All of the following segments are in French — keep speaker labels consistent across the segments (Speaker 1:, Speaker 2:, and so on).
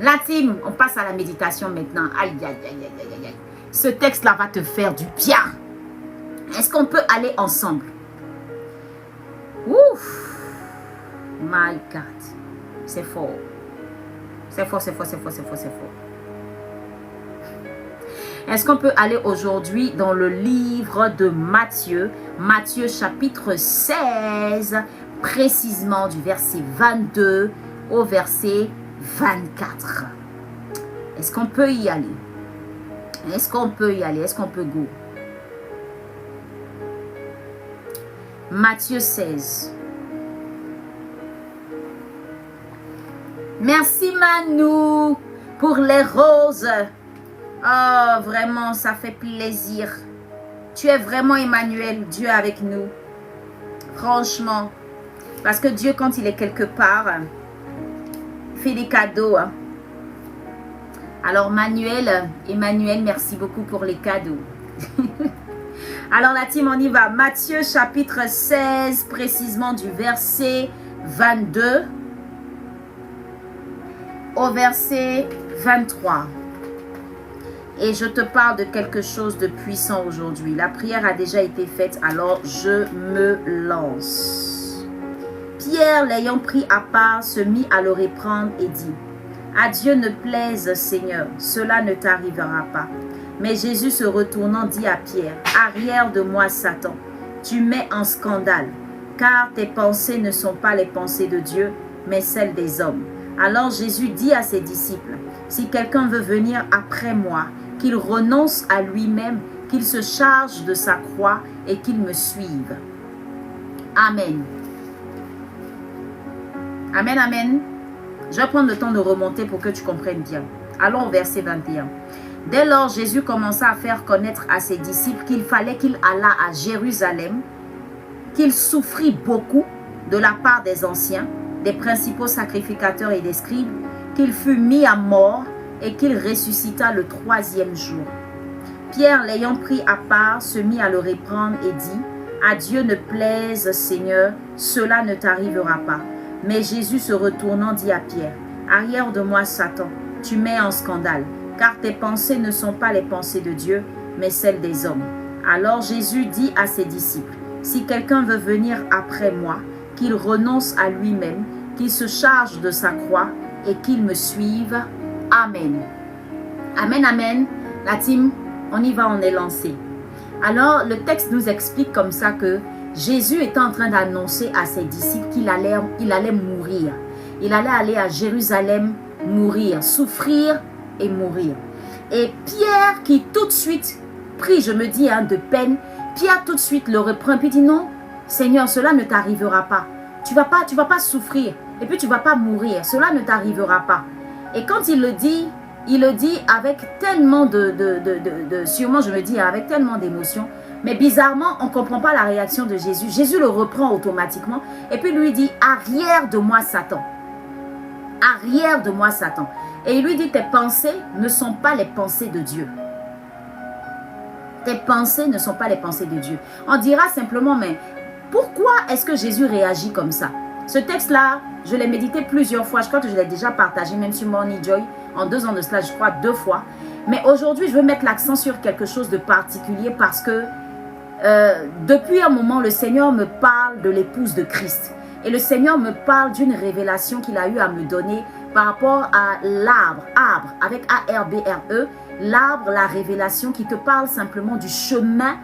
Speaker 1: La team, on passe à la méditation maintenant. Aïe, aïe, aïe, aïe, aïe, aïe. Ce texte-là va te faire du bien. Est-ce qu'on peut aller ensemble? Ouf! My God. C'est fort. C'est fort, c'est fort, c'est fort, c'est fort, c'est fort. Est-ce qu'on peut aller aujourd'hui dans le livre de Matthieu, Matthieu chapitre 16, précisément du verset 22 au verset 24. Est-ce qu'on peut y aller? Est-ce qu'on peut y aller? Est-ce qu'on peut go? Matthieu 16. Merci Manu pour les roses. Oh, vraiment, ça fait plaisir. Tu es vraiment Emmanuel, Dieu avec nous. Franchement. Parce que Dieu, quand il est quelque part, fait des cadeaux. Alors, Emmanuel, merci beaucoup pour les cadeaux. Alors, la team, on y va. Matthieu, chapitre 16, précisément du verset 22 au verset 23. Et je te parle de quelque chose de puissant aujourd'hui. La prière a déjà été faite, alors je me lance. Pierre, l'ayant pris à part, se mit à le reprendre et dit: à Dieu ne plaise, Seigneur, cela ne t'arrivera pas. Mais Jésus se retournant dit à Pierre: arrière de moi, Satan, tu mets en scandale, car tes pensées ne sont pas les pensées de Dieu, mais celles des hommes. Alors Jésus dit à ses disciples: si quelqu'un veut venir après moi, qu'il renonce à lui-même, qu'il se charge de sa croix et qu'il me suive. Amen. Amen, amen. Je vais prendre le temps de remonter pour que tu comprennes bien. Allons au verset 21. Dès lors, Jésus commença à faire connaître à ses disciples qu'il fallait qu'il allât à Jérusalem, qu'il souffrit beaucoup de la part des anciens, des principaux sacrificateurs et des scribes, qu'il fut mis à mort et qu'il ressuscita le 3e jour. Pierre, l'ayant pris à part, se mit à le reprendre et dit: à Dieu ne plaise, Seigneur, cela ne t'arrivera pas. Mais Jésus se retournant dit à Pierre: arrière de moi, Satan, tu mets en scandale, car tes pensées ne sont pas les pensées de Dieu, mais celles des hommes. Alors Jésus dit à ses disciples: si quelqu'un veut venir après moi, qu'il renonce à lui-même, qu'il se charge de sa croix et qu'il me suive. Amen. Amen, amen. La team, on y va, on est lancé. Alors, le texte nous explique comme ça que Jésus était en train d'annoncer à ses disciples qu'il allait mourir. Il allait aller à Jérusalem mourir, souffrir et mourir. Et Pierre qui tout de suite prie, je me dis, de peine, Pierre tout de suite le reprend puis dit: non, Seigneur, cela ne t'arrivera pas. Tu vas pas souffrir et puis tu vas pas mourir. Cela ne t'arrivera pas. Et quand il le dit avec tellement sûrement je me dis avec tellement d'émotion. Mais bizarrement, on ne comprend pas la réaction de Jésus. Jésus le reprend automatiquement et puis lui dit: arrière de moi, Satan. Arrière de moi, Satan. Et il lui dit: tes pensées ne sont pas les pensées de Dieu. Tes pensées ne sont pas les pensées de Dieu. On dira simplement: mais pourquoi est-ce que Jésus réagit comme ça? Ce texte-là, je l'ai médité plusieurs fois. Je crois que je l'ai déjà partagé, même sur Morning Joy, en 2 ans de cela, je crois 2 fois. Mais aujourd'hui, je veux mettre l'accent sur quelque chose de particulier parce que depuis un moment, le Seigneur me parle de l'épouse de Christ. Et le Seigneur me parle d'une révélation qu'il a eu à me donner par rapport à l'arbre, avec A-R-B-R-E, l'arbre, la révélation qui te parle simplement du chemin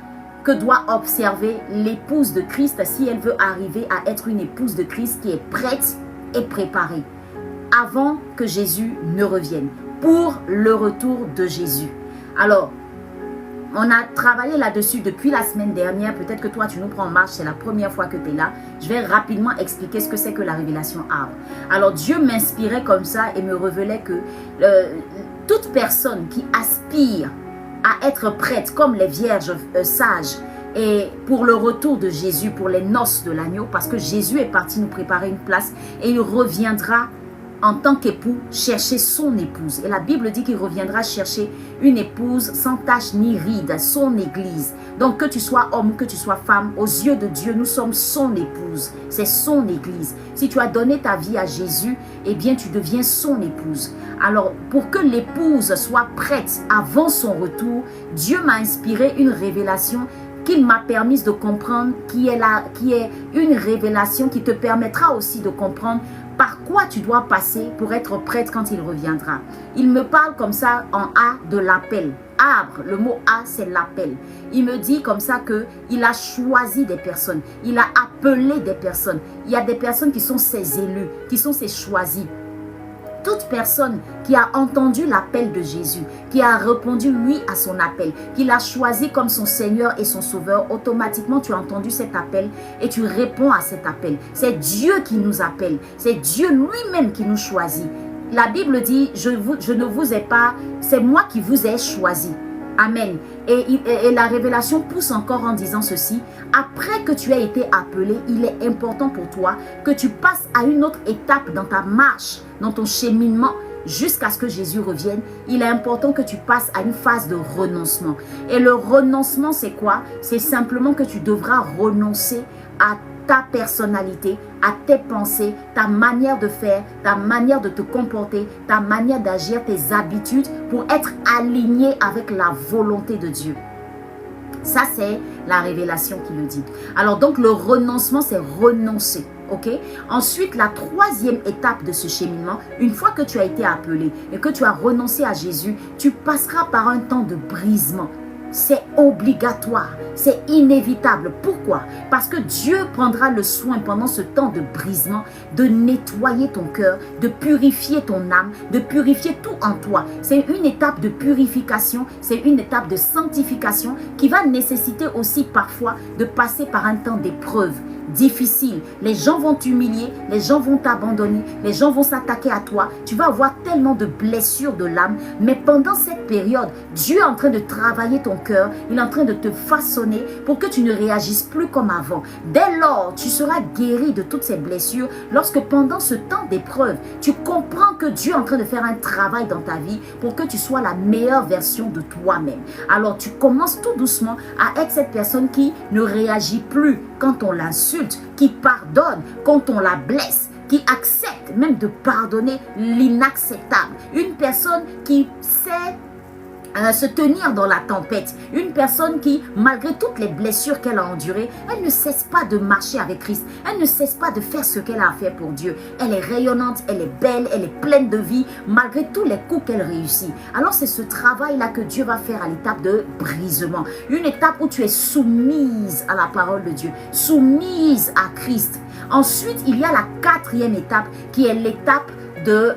Speaker 1: que doit observer l'épouse de Christ si elle veut arriver à être une épouse de Christ qui est prête et préparée avant que Jésus ne revienne, pour le retour de Jésus. Alors, on a travaillé là-dessus depuis la semaine dernière. Peut-être que toi, tu nous prends en marche, c'est la première fois que tu es là. Je vais rapidement expliquer ce que c'est que la révélation arbre. Alors, Dieu m'inspirait comme ça et me révélait que toute personne qui aspire à être prête comme les vierges sages et pour le retour de Jésus, pour les noces de l'agneau, parce que Jésus est parti nous préparer une place et il reviendra en tant qu'époux, chercher son épouse. Et la Bible dit qu'il reviendra chercher une épouse sans tache ni ride, son église. Donc que tu sois homme, que tu sois femme, aux yeux de Dieu, nous sommes son épouse. C'est son église. Si tu as donné ta vie à Jésus, eh bien tu deviens son épouse. Alors pour que l'épouse soit prête avant son retour, Dieu m'a inspiré une révélation qu'il m'a permis de comprendre, qui est une révélation qui te permettra aussi de comprendre par quoi tu dois passer pour être prête quand il reviendra. Il me parle comme ça en A de l'appel. Arbre, le mot A, c'est l'appel. Il me dit comme ça qu'il a choisi des personnes. Il a appelé des personnes. Il y a des personnes qui sont ses élus, qui sont ses choisis. Toute personne qui a entendu l'appel de Jésus, qui a répondu oui à son appel, qui l'a choisi comme son Seigneur et son Sauveur, automatiquement tu as entendu cet appel et tu réponds à cet appel. C'est Dieu qui nous appelle, c'est Dieu lui-même qui nous choisit. La Bible dit, je ne vous ai pas, c'est moi qui vous ai choisi. Amen. Et la révélation pousse encore en disant ceci. Après que tu aies été appelé, il est important pour toi que tu passes à une autre étape dans ta marche, dans ton cheminement, jusqu'à ce que Jésus revienne. Il est important que tu passes à une phase de renoncement. Et le renoncement, c'est quoi? C'est simplement que tu devras renoncer à ta personnalité, à tes pensées, ta manière de faire, ta manière de te comporter, ta manière d'agir, tes habitudes pour être aligné avec la volonté de Dieu. Ça, c'est la révélation qui le dit. Alors donc, le renoncement, c'est renoncer. Ok? Ensuite, la troisième étape de ce cheminement, une fois que tu as été appelé et que tu as renoncé à Jésus, tu passeras par un temps de brisement. C'est obligatoire, c'est inévitable. Pourquoi? Parce que Dieu prendra le soin pendant ce temps de brisement de nettoyer ton cœur, de purifier ton âme, de purifier tout en toi. C'est une étape de purification, c'est une étape de sanctification qui va nécessiter aussi parfois de passer par un temps d'épreuve difficile. Les gens vont t'humilier, les gens vont t'abandonner, les gens vont s'attaquer à toi. Tu vas avoir tellement de blessures de l'âme, mais pendant cette période, Dieu est en train de travailler ton cœur, il est en train de te façonner pour que tu ne réagisses plus comme avant. Dès lors, tu seras guéri de toutes ces blessures lorsque pendant ce temps d'épreuve, tu comprends que Dieu est en train de faire un travail dans ta vie pour que tu sois la meilleure version de toi-même. Alors tu commences tout doucement à être cette personne qui ne réagit plus quand on l'insulte, qui pardonne quand on la blesse, qui accepte même de pardonner l'inacceptable. Une personne qui sait se tenir dans la tempête. Une personne qui, malgré toutes les blessures qu'elle a endurées, elle ne cesse pas de marcher avec Christ. Elle ne cesse pas de faire ce qu'elle a à faire pour Dieu. Elle est rayonnante, elle est belle, elle est pleine de vie, malgré tous les coups qu'elle réussit. Alors c'est ce travail-là que Dieu va faire à l'étape de brisement. Une étape où tu es soumise à la parole de Dieu, soumise à Christ. Ensuite, il y a la quatrième étape qui est l'étape de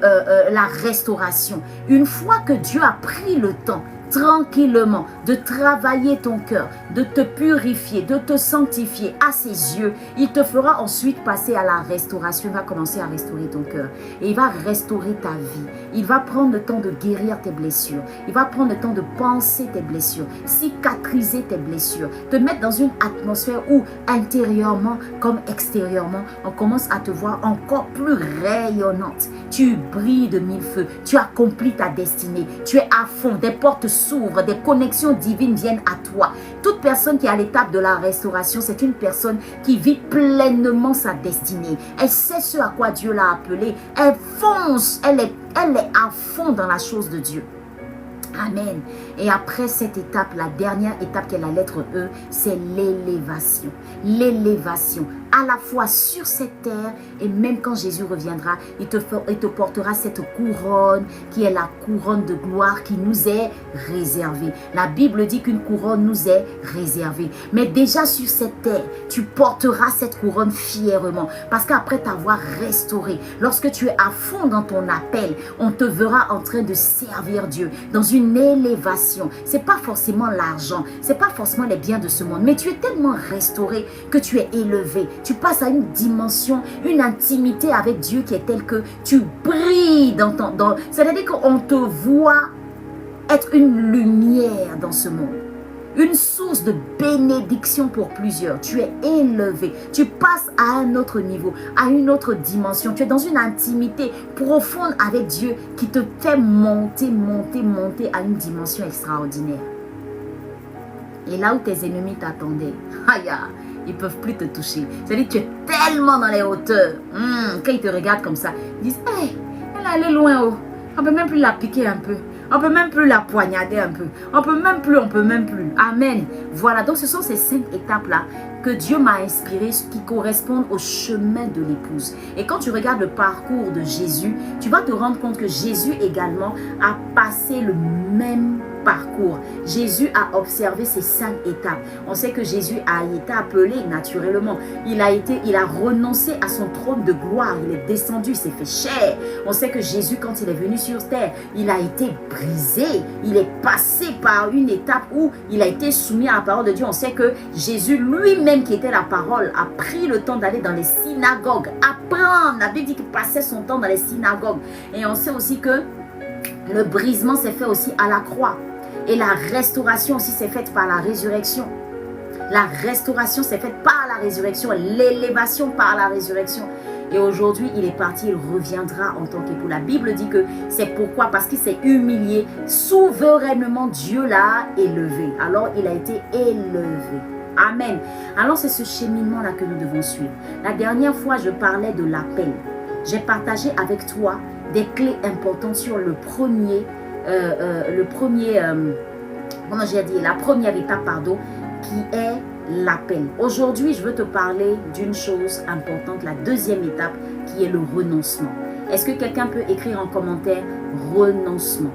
Speaker 1: la restauration. Une fois que Dieu a pris le temps tranquillement de travailler ton cœur, de te purifier, de te sanctifier à ses yeux, il te fera ensuite passer à la restauration. Il va commencer à restaurer ton cœur et il va restaurer ta vie. Il va prendre le temps de guérir tes blessures. Il va prendre le temps de penser tes blessures, cicatriser tes blessures, te mettre dans une atmosphère où intérieurement comme extérieurement, on commence à te voir encore plus rayonnante. Tu brilles de mille feux, tu accomplis ta destinée, tu es à fond, des portes s'ouvrent, des connexions divines viennent à toi. Toute personne qui est à l'étape de la restauration, c'est une personne qui vit pleinement sa destinée. Elle sait ce à quoi Dieu l'a appelée. Elle fonce, elle est à fond dans la chose de Dieu. Amen. Et après cette étape, la dernière étape qui est la lettre E, c'est l'élévation. L'élévation, à la fois sur cette terre et même quand Jésus reviendra, il te portera cette couronne qui est la couronne de gloire qui nous est réservée. La Bible dit qu'une couronne nous est réservée. Mais déjà sur cette terre, tu porteras cette couronne fièrement parce qu'après t'avoir restauré, lorsque tu es à fond dans ton appel, on te verra en train de servir Dieu dans une élévation. C'est pas forcément l'argent, c'est pas forcément les biens de ce monde, mais tu es tellement restauré que tu es élevé. Tu passes à une dimension, une intimité avec Dieu qui est telle que tu brilles c'est-à-dire qu'on te voit être une lumière dans ce monde. une source de bénédiction pour plusieurs. Tu es élevé, tu passes à un autre niveau, à une autre dimension. Tu es dans une intimité profonde avec Dieu qui te fait monter à une dimension extraordinaire. Et là où tes ennemis t'attendaient, ils ne peuvent plus te toucher. C'est-à-dire que tu es tellement dans les hauteurs. Quand ils te regardent comme ça, ils disent, hey, elle est loin, oh. On ne peut même plus la piquer un peu. On ne peut même plus la poignarder un peu. On peut même plus. Amen. Voilà, donc ce sont ces 5 étapes-là que Dieu m'a inspirées qui correspondent au chemin de l'épouse. Et quand tu regardes le parcours de Jésus, tu vas te rendre compte que Jésus également a passé le même parcours. Jésus a observé ces 5 étapes. On sait que Jésus a été appelé naturellement. Il a renoncé à son trône de gloire. Il est descendu, il s'est fait chair. On sait que Jésus, quand il est venu sur terre, il a été brisé. Il est passé par une étape où il a été soumis à la parole de Dieu. On sait que Jésus lui-même, qui était la parole, a pris le temps d'aller dans les synagogues, apprendre. La Bible dit qu'il passait son temps dans les synagogues. Et on sait aussi que le brisement s'est fait aussi à la croix. Et la restauration aussi s'est faite par la résurrection. La restauration s'est faite par la résurrection. L'élévation par la résurrection. Et aujourd'hui, il est parti, il reviendra en tant qu'époux. La Bible dit que c'est pourquoi, parce qu'il s'est humilié, souverainement Dieu l'a élevé. Alors, il a été élevé. Amen. Alors, c'est ce cheminement-là que nous devons suivre. La dernière fois, je parlais de l'appel. J'ai partagé avec toi des clés importantes sur la première étape, qui est l'appel. Aujourd'hui, je veux te parler d'une chose importante, la deuxième étape, qui est le renoncement. Est-ce que quelqu'un peut écrire en commentaire renoncement?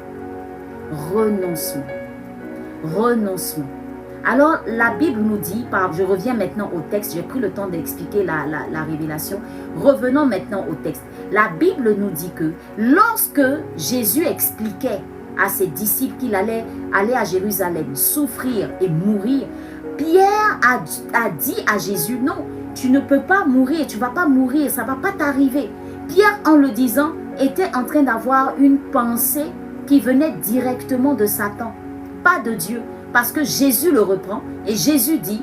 Speaker 1: Renoncement. Renoncement. Alors, la Bible nous dit, je reviens maintenant au texte, j'ai pris le temps d'expliquer la révélation. Revenons maintenant au texte. La Bible nous dit que lorsque Jésus expliquait à ses disciples qu'il allait aller à Jérusalem, souffrir et mourir, Pierre a dit à Jésus, non, tu ne peux pas mourir, tu ne vas pas mourir, ça ne va pas t'arriver. Pierre, en le disant, était en train d'avoir une pensée qui venait directement de Satan, pas de Dieu. Parce que Jésus le reprend et Jésus dit,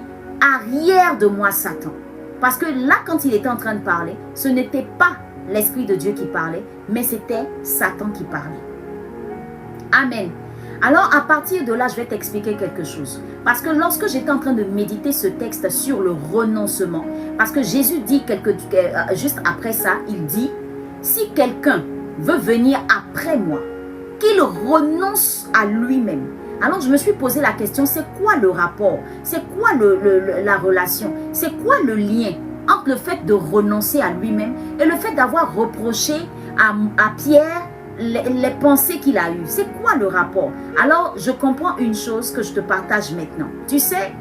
Speaker 1: arrière de moi Satan. Parce que là, quand il était en train de parler, ce n'était pas l'Esprit de Dieu qui parlait, mais c'était Satan qui parlait. Amen. Alors, à partir de là, je vais t'expliquer quelque chose. Parce que lorsque j'étais en train de méditer ce texte sur le renoncement, parce que Jésus dit, juste après ça, il dit, si quelqu'un veut venir après moi, qu'il renonce à lui-même. Alors, je me suis posé la question, c'est quoi le rapport? C'est quoi la relation? C'est quoi le lien entre le fait de renoncer à lui-même et le fait d'avoir reproché à Pierre les pensées qu'il a eues? C'est quoi le rapport? Alors, je comprends une chose que je te partage maintenant. Tu sais,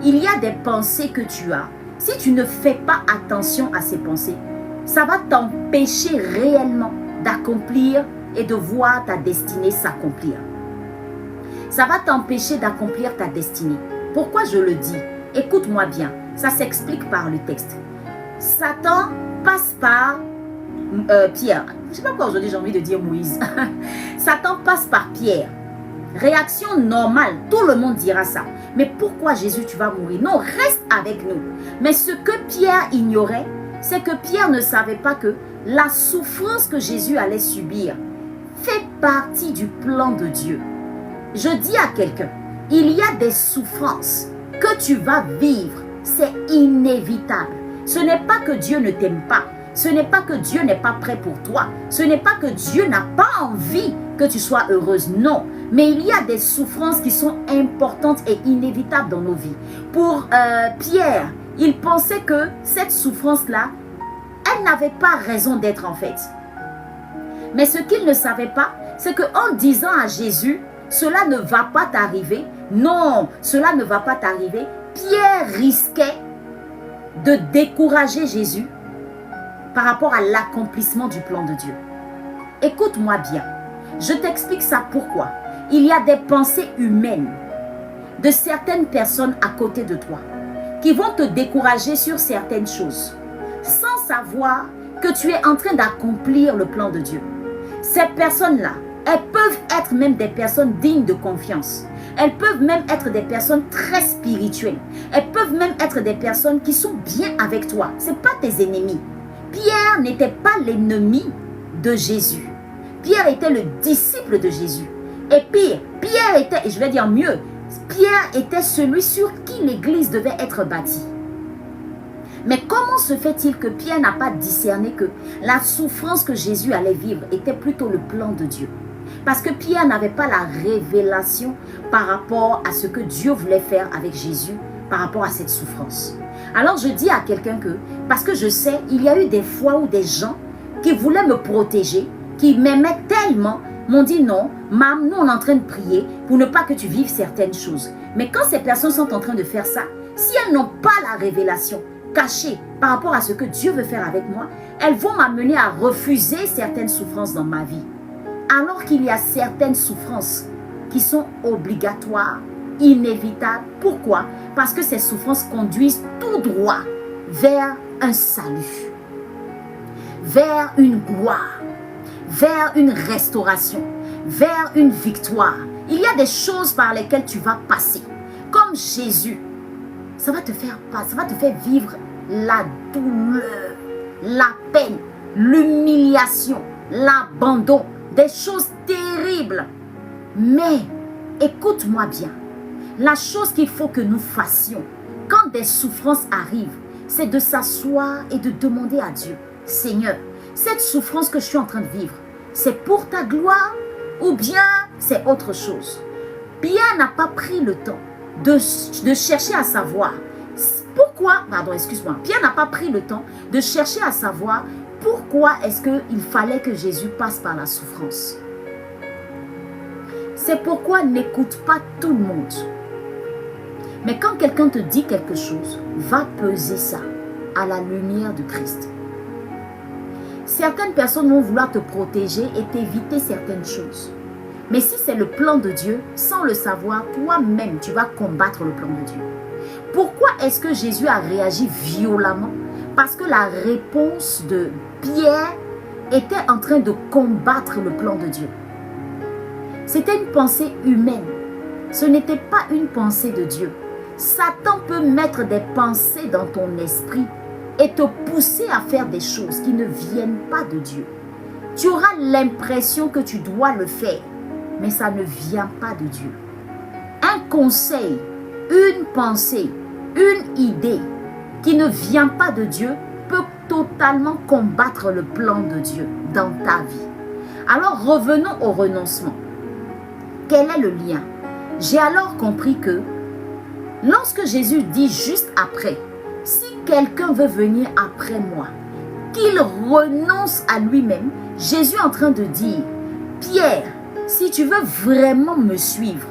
Speaker 1: il y a des pensées que tu as. Si tu ne fais pas attention à ces pensées, ça va t'empêcher réellement d'accomplir et de voir ta destinée s'accomplir. Ça va t'empêcher d'accomplir ta destinée. Pourquoi je le dis? Écoute-moi bien, ça s'explique par le texte. Satan passe par Pierre. Je ne sais pas pourquoi aujourd'hui j'ai envie de dire Moïse. Satan passe par Pierre. Réaction normale, tout le monde dira ça. Mais pourquoi Jésus tu vas mourir? Non, reste avec nous. Mais ce que Pierre ignorait, c'est que Pierre ne savait pas que la souffrance que Jésus allait subir fait partie du plan de Dieu. Je dis à quelqu'un, il y a des souffrances que tu vas vivre, c'est inévitable. Ce n'est pas que Dieu ne t'aime pas, ce n'est pas que Dieu n'est pas prêt pour toi, ce n'est pas que Dieu n'a pas envie que tu sois heureuse, non. Mais il y a des souffrances qui sont importantes et inévitables dans nos vies. Pour Pierre, il pensait que cette souffrance-là, elle n'avait pas raison d'être en fait. Mais ce qu'il ne savait pas, c'est qu'en disant à Jésus, cela ne va pas t'arriver. Non, cela ne va pas t'arriver. Pierre risquait de décourager Jésus par rapport à l'accomplissement du plan de Dieu. Écoute-moi bien. Je t'explique ça pourquoi. Il y a des pensées humaines de certaines personnes à côté de toi qui vont te décourager sur certaines choses sans savoir que tu es en train d'accomplir le plan de Dieu. Ces personnes-là Elles peuvent être même des personnes dignes de confiance. Elles peuvent même être des personnes très spirituelles. Elles peuvent même être des personnes qui sont bien avec toi. Ce n'est pas tes ennemis. Pierre n'était pas l'ennemi de Jésus. Pierre était le disciple de Jésus. Et pire, Pierre était, et je vais dire mieux, Pierre était celui sur qui l'église devait être bâtie. Mais comment se fait-il que Pierre n'a pas discerné que la souffrance que Jésus allait vivre était plutôt le plan de Dieu? Parce que Pierre n'avait pas la révélation par rapport à ce que Dieu voulait faire avec Jésus, par rapport à cette souffrance. Alors je dis à quelqu'un que, parce que je sais, il y a eu des fois où des gens qui voulaient me protéger, qui m'aimaient tellement, m'ont dit non, Mam, nous on est en train de prier pour ne pas que tu vives certaines choses. Mais quand ces personnes sont en train de faire ça, si elles n'ont pas la révélation cachée par rapport à ce que Dieu veut faire avec moi, elles vont m'amener à refuser certaines souffrances dans ma vie. Alors qu'il y a certaines souffrances qui sont obligatoires, inévitables. Pourquoi? Parce que ces souffrances conduisent tout droit vers un salut, vers une gloire, vers une restauration, vers une victoire. Il y a des choses par lesquelles tu vas passer. Comme Jésus, ça va te faire vivre la douleur, la peine, l'humiliation, l'abandon, des choses terribles. Mais, écoute-moi bien, la chose qu'il faut que nous fassions quand des souffrances arrivent, c'est de s'asseoir et de demander à Dieu, Seigneur, cette souffrance que je suis en train de vivre, c'est pour ta gloire ou bien c'est autre chose? Pierre n'a pas pris le temps de chercher à savoir pourquoi, Pierre n'a pas pris le temps de chercher à savoir pourquoi est-ce qu'il fallait que Jésus passe par la souffrance. C'est pourquoi n'écoute pas tout le monde. Mais quand quelqu'un te dit quelque chose, va peser ça à la lumière de Christ. Certaines personnes vont vouloir te protéger et t'éviter certaines choses. Mais si c'est le plan de Dieu, sans le savoir, toi-même, tu vas combattre le plan de Dieu. Pourquoi est-ce que Jésus a réagi violemment? Parce que la réponse de Pierre était en train de combattre le plan de Dieu. C'était une pensée humaine. Ce n'était pas une pensée de Dieu. Satan peut mettre des pensées dans ton esprit et te pousser à faire des choses qui ne viennent pas de Dieu. Tu auras l'impression que tu dois le faire, mais ça ne vient pas de Dieu. Un conseil, une pensée, une idée qui ne vient pas de Dieu peut totalement combattre le plan de Dieu dans ta vie. Alors revenons au renoncement. Quel est le lien? J'ai alors compris que lorsque Jésus dit juste après, si quelqu'un veut venir après moi, qu'il renonce à lui-même, Jésus est en train de dire, Pierre, si tu veux vraiment me suivre,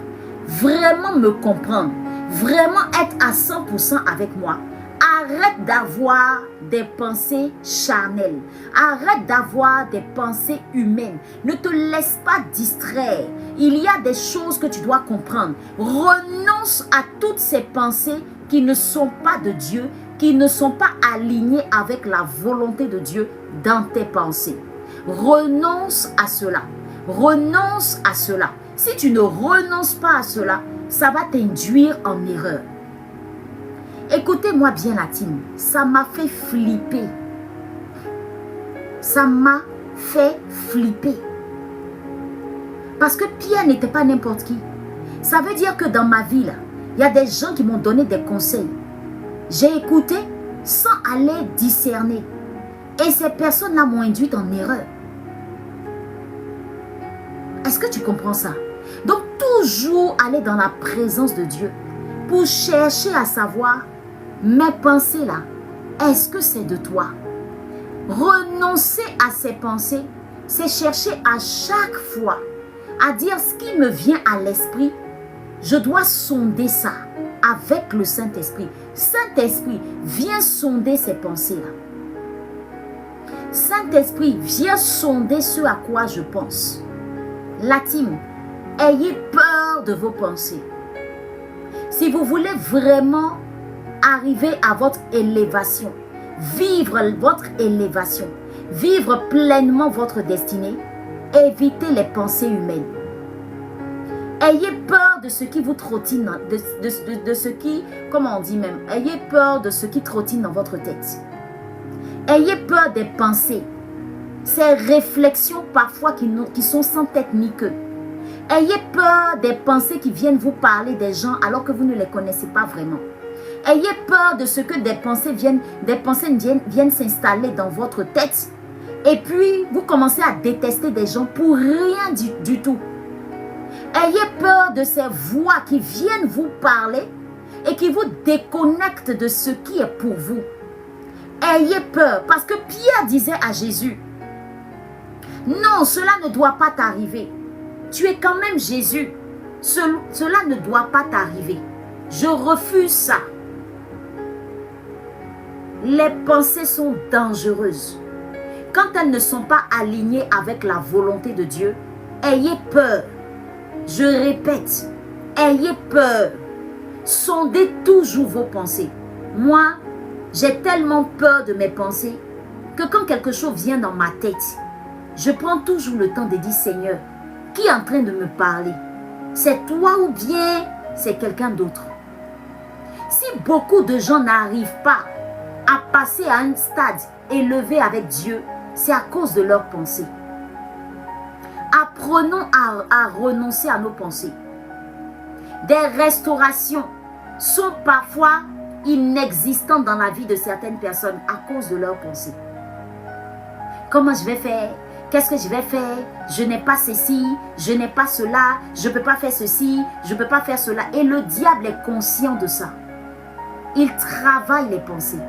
Speaker 1: vraiment me comprendre, vraiment être à 100% avec moi, arrête d'avoir des pensées charnelles. Arrête d'avoir des pensées humaines. Ne te laisse pas distraire. Il y a des choses que tu dois comprendre. Renonce à toutes ces pensées qui ne sont pas de Dieu, qui ne sont pas alignées avec la volonté de Dieu dans tes pensées. Renonce à cela. Renonce à cela. Si tu ne renonces pas à cela, ça va t'induire en erreur. Écoutez-moi bien la team, ça m'a fait flipper. Ça m'a fait flipper. Parce que Pierre n'était pas n'importe qui. Ça veut dire que dans ma vie, là, il y a des gens qui m'ont donné des conseils. J'ai écouté sans aller discerner. Et ces personnes-là m'ont induite en erreur. Est-ce que tu comprends ça? Donc, toujours aller dans la présence de Dieu pour chercher à savoir mes pensées là, est-ce que c'est de toi? Renoncer à ces pensées, c'est chercher à chaque fois à dire ce qui me vient à l'esprit. Je dois sonder ça avec le Saint-Esprit. Saint-Esprit, viens sonder ces pensées-là. Saint-Esprit, viens sonder ce à quoi je pense. La team, ayez peur de vos pensées. Si vous voulez vraiment arriver à votre élévation, vivre votre élévation, vivre pleinement votre destinée, Évitez les pensées humaines. Ayez peur de ce qui vous trottine, de ce qui, comment on dit même, ayez peur de ce qui trottine dans votre tête. Ayez peur des pensées, ces réflexions parfois qui sont sans tête ni queue. Ayez peur des pensées qui viennent vous parler des gens alors que vous ne les connaissez pas vraiment. Ayez peur de ce que des pensées viennent s'installer dans votre tête. Et puis, vous commencez à détester des gens pour rien du tout. Ayez peur de ces voix qui viennent vous parler et qui vous déconnectent de ce qui est pour vous. Ayez peur, parce que Pierre disait à Jésus, non, cela ne doit pas t'arriver. Tu es quand même Jésus. Cela ne doit pas t'arriver. Je refuse ça. Les pensées sont dangereuses. Quand elles ne sont pas alignées avec la volonté de Dieu, ayez peur. Je répète, ayez peur. Sondez toujours vos pensées. Moi, j'ai tellement peur de mes pensées que quand quelque chose vient dans ma tête, je prends toujours le temps de dire, Seigneur, qui est en train de me parler? C'est toi ou bien c'est quelqu'un d'autre? Si beaucoup de gens n'arrivent pas à passer à un stade élevé avec Dieu, c'est à cause de leurs pensées. Apprenons à renoncer à nos pensées. Des restaurations sont parfois inexistantes dans la vie de certaines personnes à cause de leurs pensées. Comment je vais faire? Qu'est-ce que je vais faire? Je n'ai pas ceci, je n'ai pas cela, je ne peux pas faire ceci, je ne peux pas faire cela. Et le diable est conscient de ça. Il travaille les pensées.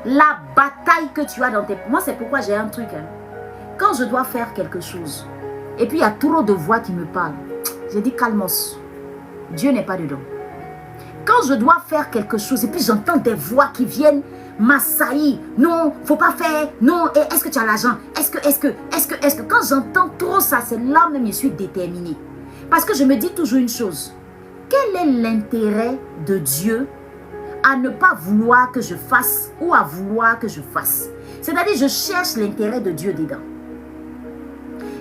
Speaker 1: La bataille que tu as dans tes... Moi, c'est pourquoi j'ai un truc. Quand je dois faire quelque chose, et puis il y a trop de voix qui me parlent, je dis calmos. Dieu n'est pas dedans. Quand je dois faire quelque chose, et puis j'entends des voix qui viennent m'assaillir. Non, faut pas faire. Non, est-ce que tu as l'argent? Est-ce que... Quand j'entends trop ça, c'est là même je suis déterminée. Parce que je me dis toujours une chose. Quel est l'intérêt de Dieu à ne pas vouloir que je fasse ou à vouloir que je fasse? C'est-à-dire, je cherche l'intérêt de Dieu dedans.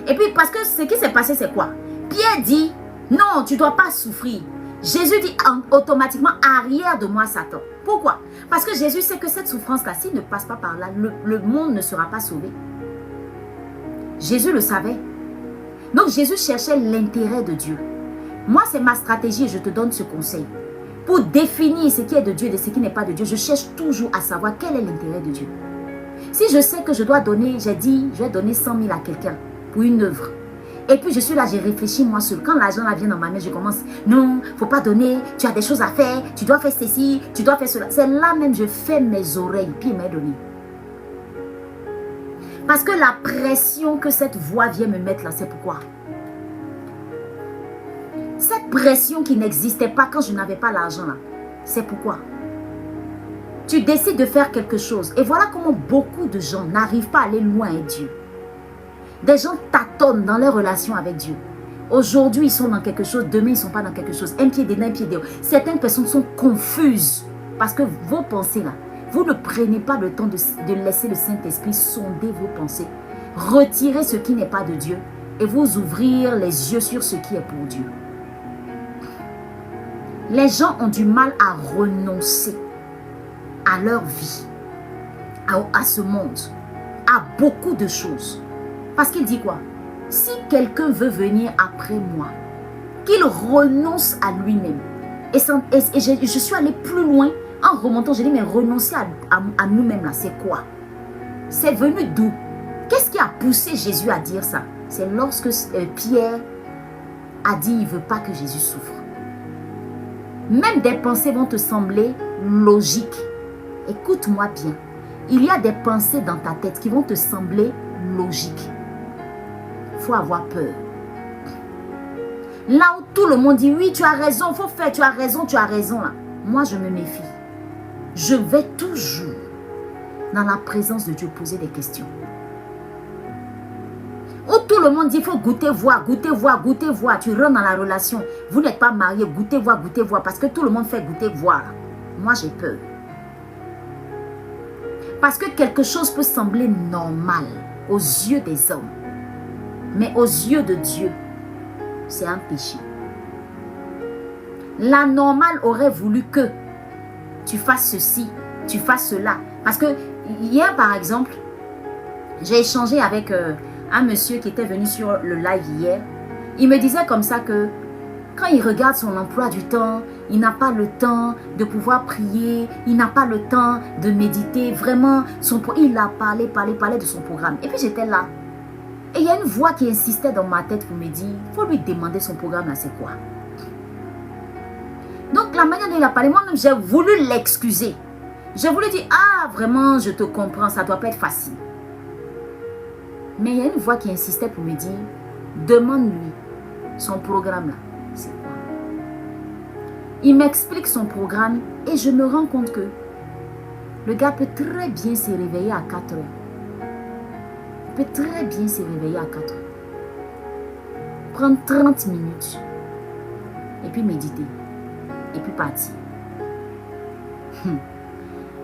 Speaker 1: Et puis, parce que ce qui s'est passé, c'est quoi? Pierre dit, non, tu ne dois pas souffrir. Jésus dit automatiquement, arrière de moi, Satan. Pourquoi? Parce que Jésus sait que cette souffrance-là, s'il ne passe pas par là, le monde ne sera pas sauvé. Jésus le savait. Donc, Jésus cherchait l'intérêt de Dieu. Moi, c'est ma stratégie et je te donne ce conseil. Pour définir ce qui est de Dieu et ce qui n'est pas de Dieu, je cherche toujours à savoir quel est l'intérêt de Dieu. Si je sais que je dois donner, j'ai dit, je vais donner 100 000 à quelqu'un pour une œuvre. Et puis je suis là, j'ai réfléchi moi seul. Quand l'argent vient dans ma main, je commence, non, il ne faut pas donner, tu as des choses à faire, tu dois faire ceci, tu dois faire cela. C'est là même je fais mes oreilles, puis il m'a donné. Parce que la pression que cette voix vient me mettre là, c'est pourquoi. Cette pression qui n'existait pas quand je n'avais pas l'argent là, c'est pourquoi. Tu décides de faire quelque chose. Et voilà comment beaucoup de gens n'arrivent pas à aller loin avec Dieu. Des gens tâtonnent dans leurs relations avec Dieu. Aujourd'hui, ils sont dans quelque chose. Demain, ils ne sont pas dans quelque chose. Un pied dedans, un pied dehors. Certaines personnes sont confuses. Parce que vos pensées là, vous ne prenez pas le temps de laisser le Saint-Esprit sonder vos pensées. Retirer ce qui n'est pas de Dieu. Et vous ouvrir les yeux sur ce qui est pour Dieu. Les gens ont du mal à renoncer à leur vie, à ce monde, à beaucoup de choses. Parce qu'il dit quoi? Si quelqu'un veut venir après moi, qu'il renonce à lui-même. Et je suis allée plus loin en remontant. J'ai dit, mais renoncer à nous-mêmes là, c'est quoi? C'est venu d'où? Qu'est-ce qui a poussé Jésus à dire ça? C'est lorsque Pierre a dit, il ne veut pas que Jésus souffre. Même des pensées vont te sembler logiques. Écoute-moi bien. Il y a des pensées dans ta tête qui vont te sembler logiques. Il faut avoir peur. Là où tout le monde dit, oui, tu as raison, il faut faire, tu as raison, là. Moi, je me méfie. Je vais toujours, dans la présence de Dieu, poser des questions. Où tout le monde dit, il faut goûter, voir, goûter, voir, goûter, voir. Tu rentres dans la relation. Vous n'êtes pas marié, goûter, voir, parce que tout le monde fait goûter, voir. Moi, j'ai peur. Parce que quelque chose peut sembler normal aux yeux des hommes. Mais aux yeux de Dieu, c'est un péché. La normale aurait voulu que tu fasses ceci, tu fasses cela. Parce que hier, par exemple, j'ai échangé avec un monsieur qui était venu sur le live hier. Il me disait comme ça que quand il regarde son emploi du temps, il n'a pas le temps de pouvoir prier, il n'a pas le temps de méditer. Vraiment, il a parlé de son programme. Et puis j'étais là. Et il y a une voix qui insistait dans ma tête pour me dire, il faut lui demander son programme là, c'est quoi? Donc la manière dont il a parlé, moi-même j'ai voulu l'excuser. J'ai voulu dire, ah vraiment je te comprends, ça ne doit pas être facile. Mais il y a une voix qui insistait pour me dire, demande-lui son programme là, c'est quoi? Il m'explique son programme et je me rends compte que le gars peut très bien se réveiller à 4 heures. Il peut très bien se réveiller à 4 heures. Prendre 30 minutes et puis méditer. Et puis partir.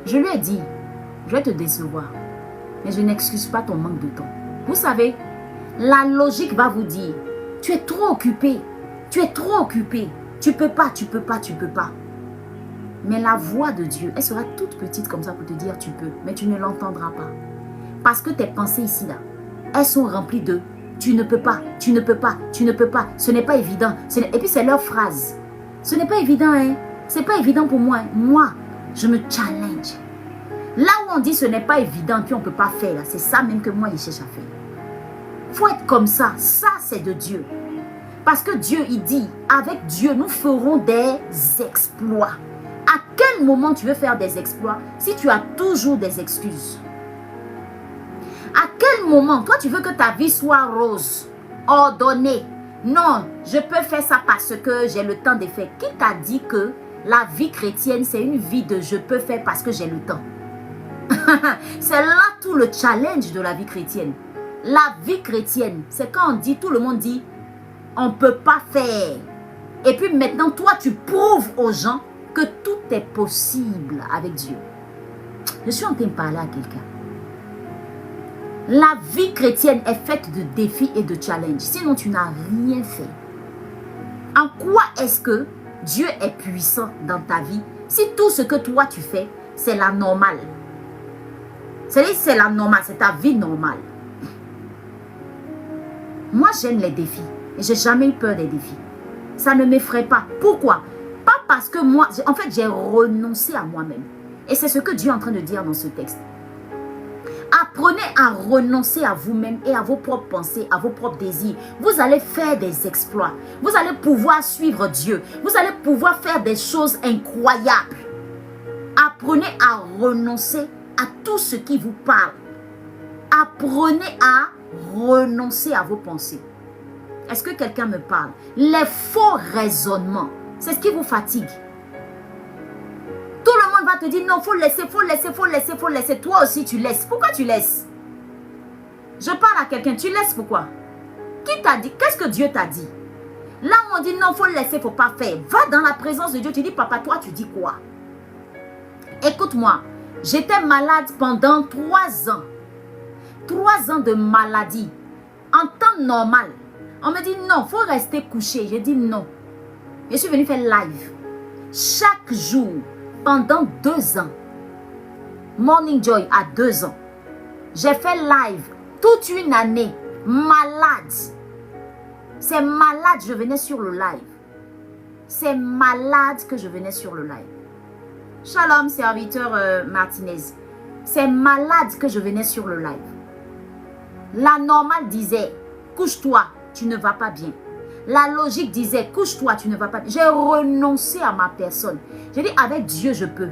Speaker 1: Je lui ai dit, je vais te décevoir, mais je n'excuse pas ton manque de temps. Vous savez, la logique va vous dire, tu es trop occupé, tu es trop occupé, tu peux pas, tu peux pas, tu peux pas. Mais la voix de Dieu, elle sera toute petite comme ça pour te dire tu peux, mais tu ne l'entendras pas. Parce que tes pensées ici là, elles sont remplies de tu ne peux pas, tu ne peux pas, tu ne peux pas, ce n'est pas évident. Et puis c'est leur phrase. Ce n'est pas évident, hein. C'est pas évident pour moi. Moi, je me challenge. Là où on dit ce n'est pas évident, puis on ne peut pas faire, c'est ça même que moi, je cherche à faire. Il faut être comme ça. Ça, c'est de Dieu. Parce que Dieu, il dit, avec Dieu, nous ferons des exploits. À quel moment tu veux faire des exploits si tu as toujours des excuses? À quel moment, toi, tu veux que ta vie soit rose, ordonnée? Non, je peux faire ça parce que j'ai le temps de faire. Qui t'a dit que la vie chrétienne, c'est une vie de je peux faire parce que j'ai le temps? C'est là tout le challenge de la vie chrétienne. La vie chrétienne, c'est quand on dit, tout le monde dit, on ne peut pas faire. Et puis maintenant, toi, tu prouves aux gens que tout est possible avec Dieu. Je suis en train de parler à quelqu'un. La vie chrétienne est faite de défis et de challenges. Sinon, tu n'as rien fait. En quoi est-ce que Dieu est puissant dans ta vie si tout ce que toi tu fais, c'est la normale? C'est-à-dire c'est la normale, c'est ta vie normale. Moi, j'aime les défis. Et je n'ai jamais eu peur des défis. Ça ne m'effraie pas. Pourquoi? Pas parce que moi, en fait, j'ai renoncé à moi-même. Et c'est ce que Dieu est en train de dire dans ce texte. Apprenez à renoncer à vous-même et à vos propres pensées, à vos propres désirs. Vous allez faire des exploits. Vous allez pouvoir suivre Dieu. Vous allez pouvoir faire des choses incroyables. Apprenez à renoncer à tout ce qui vous parle. Apprenez à renoncer à vos pensées. Est-ce que quelqu'un me parle? Les faux raisonnements, c'est ce qui vous fatigue. Tout le monde va te dire non, faut laisser, faut laisser, faut laisser, faut laisser. Toi aussi, tu laisses. Pourquoi tu laisses? Je parle à quelqu'un, tu laisses pourquoi? Qui t'a dit? Qu'est-ce que Dieu t'a dit? Là où on dit non, faut laisser, faut pas faire. Va dans la présence de Dieu, tu dis papa, toi, tu dis quoi? Écoute-moi, j'étais malade pendant 3 ans. 3 ans de maladie. En temps normal, on me dit non, faut rester couché. J'ai dit non. Je suis venue faire live. Chaque jour, pendant 2 ans. Morning Joy à 2 ans. J'ai fait live toute une année. Malade. C'est malade, je venais sur le live. C'est malade que je venais sur le live. Shalom, serviteur Martinez. C'est malade que je venais sur le live. La normale disait, couche-toi, tu ne vas pas bien. La logique disait, couche-toi, tu ne vas pas bien. J'ai renoncé à ma personne. J'ai dit, avec Dieu, je peux.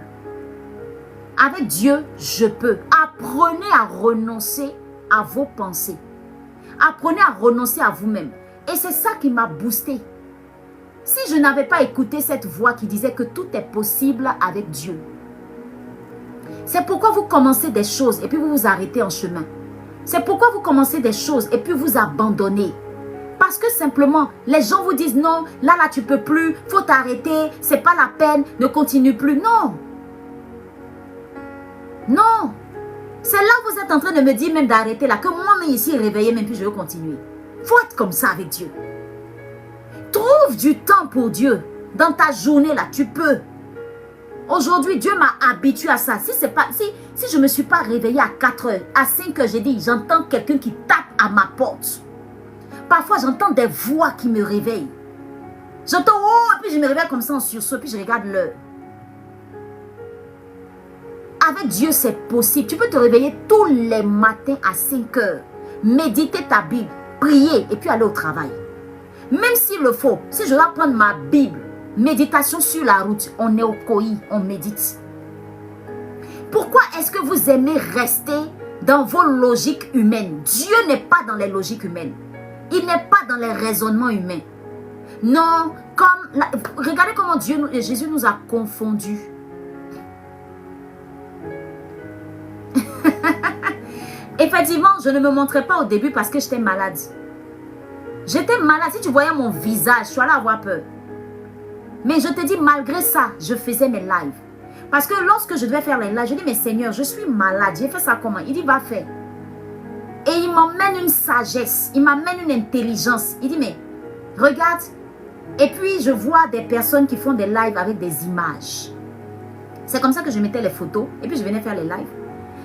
Speaker 1: Avec Dieu, je peux. Apprenez à renoncer à vos pensées. Apprenez à renoncer à vous-même. Et c'est ça qui m'a boosté. Si je n'avais pas écouté cette voix qui disait que tout est possible avec Dieu. C'est pourquoi vous commencez des choses et puis vous vous arrêtez en chemin. C'est pourquoi vous commencez des choses et puis vous abandonnez. Parce que simplement, les gens vous disent non, là tu peux plus, faut t'arrêter, c'est pas la peine, ne continue plus. Non. Non. C'est là que vous êtes en train de me dire même d'arrêter là, que moi-même ici réveillé, même puis je veux continuer. Faut être comme ça avec Dieu. Trouve du temps pour Dieu. Dans ta journée là, tu peux. Aujourd'hui, Dieu m'a habitué à ça. Si je ne me suis pas réveillée à 4 heures, à 5 heures, j'ai dit, j'entends quelqu'un qui tape à ma porte. Parfois, j'entends des voix qui me réveillent. J'entends, oh, et puis je me réveille comme ça en sursaut, puis je regarde l'heure. Avec Dieu, c'est possible. Tu peux te réveiller tous les matins à 5 heures, méditer ta Bible, prier, et puis aller au travail. Même s'il le faut, si je dois prendre ma Bible, méditation sur la route, on est au COI, on médite. Pourquoi est-ce que vous aimez rester dans vos logiques humaines? Dieu n'est pas dans les logiques humaines. Il n'est pas dans les raisonnements humains. Non, regardez comment Jésus nous a confondus. Effectivement, je ne me montrais pas au début parce que j'étais malade. J'étais malade. Si tu voyais mon visage, tu allais avoir peur. Mais je te dis, malgré ça, je faisais mes lives. Parce que lorsque je devais faire les lives, je dis, mais Seigneur, je suis malade. J'ai fait ça comment? Il dit, va faire. Et il m'emmène une sagesse. Il m'amène une intelligence. Il dit, mais regarde. Et puis, je vois des personnes qui font des lives avec des images. C'est comme ça que je mettais les photos. Et puis, je venais faire les lives.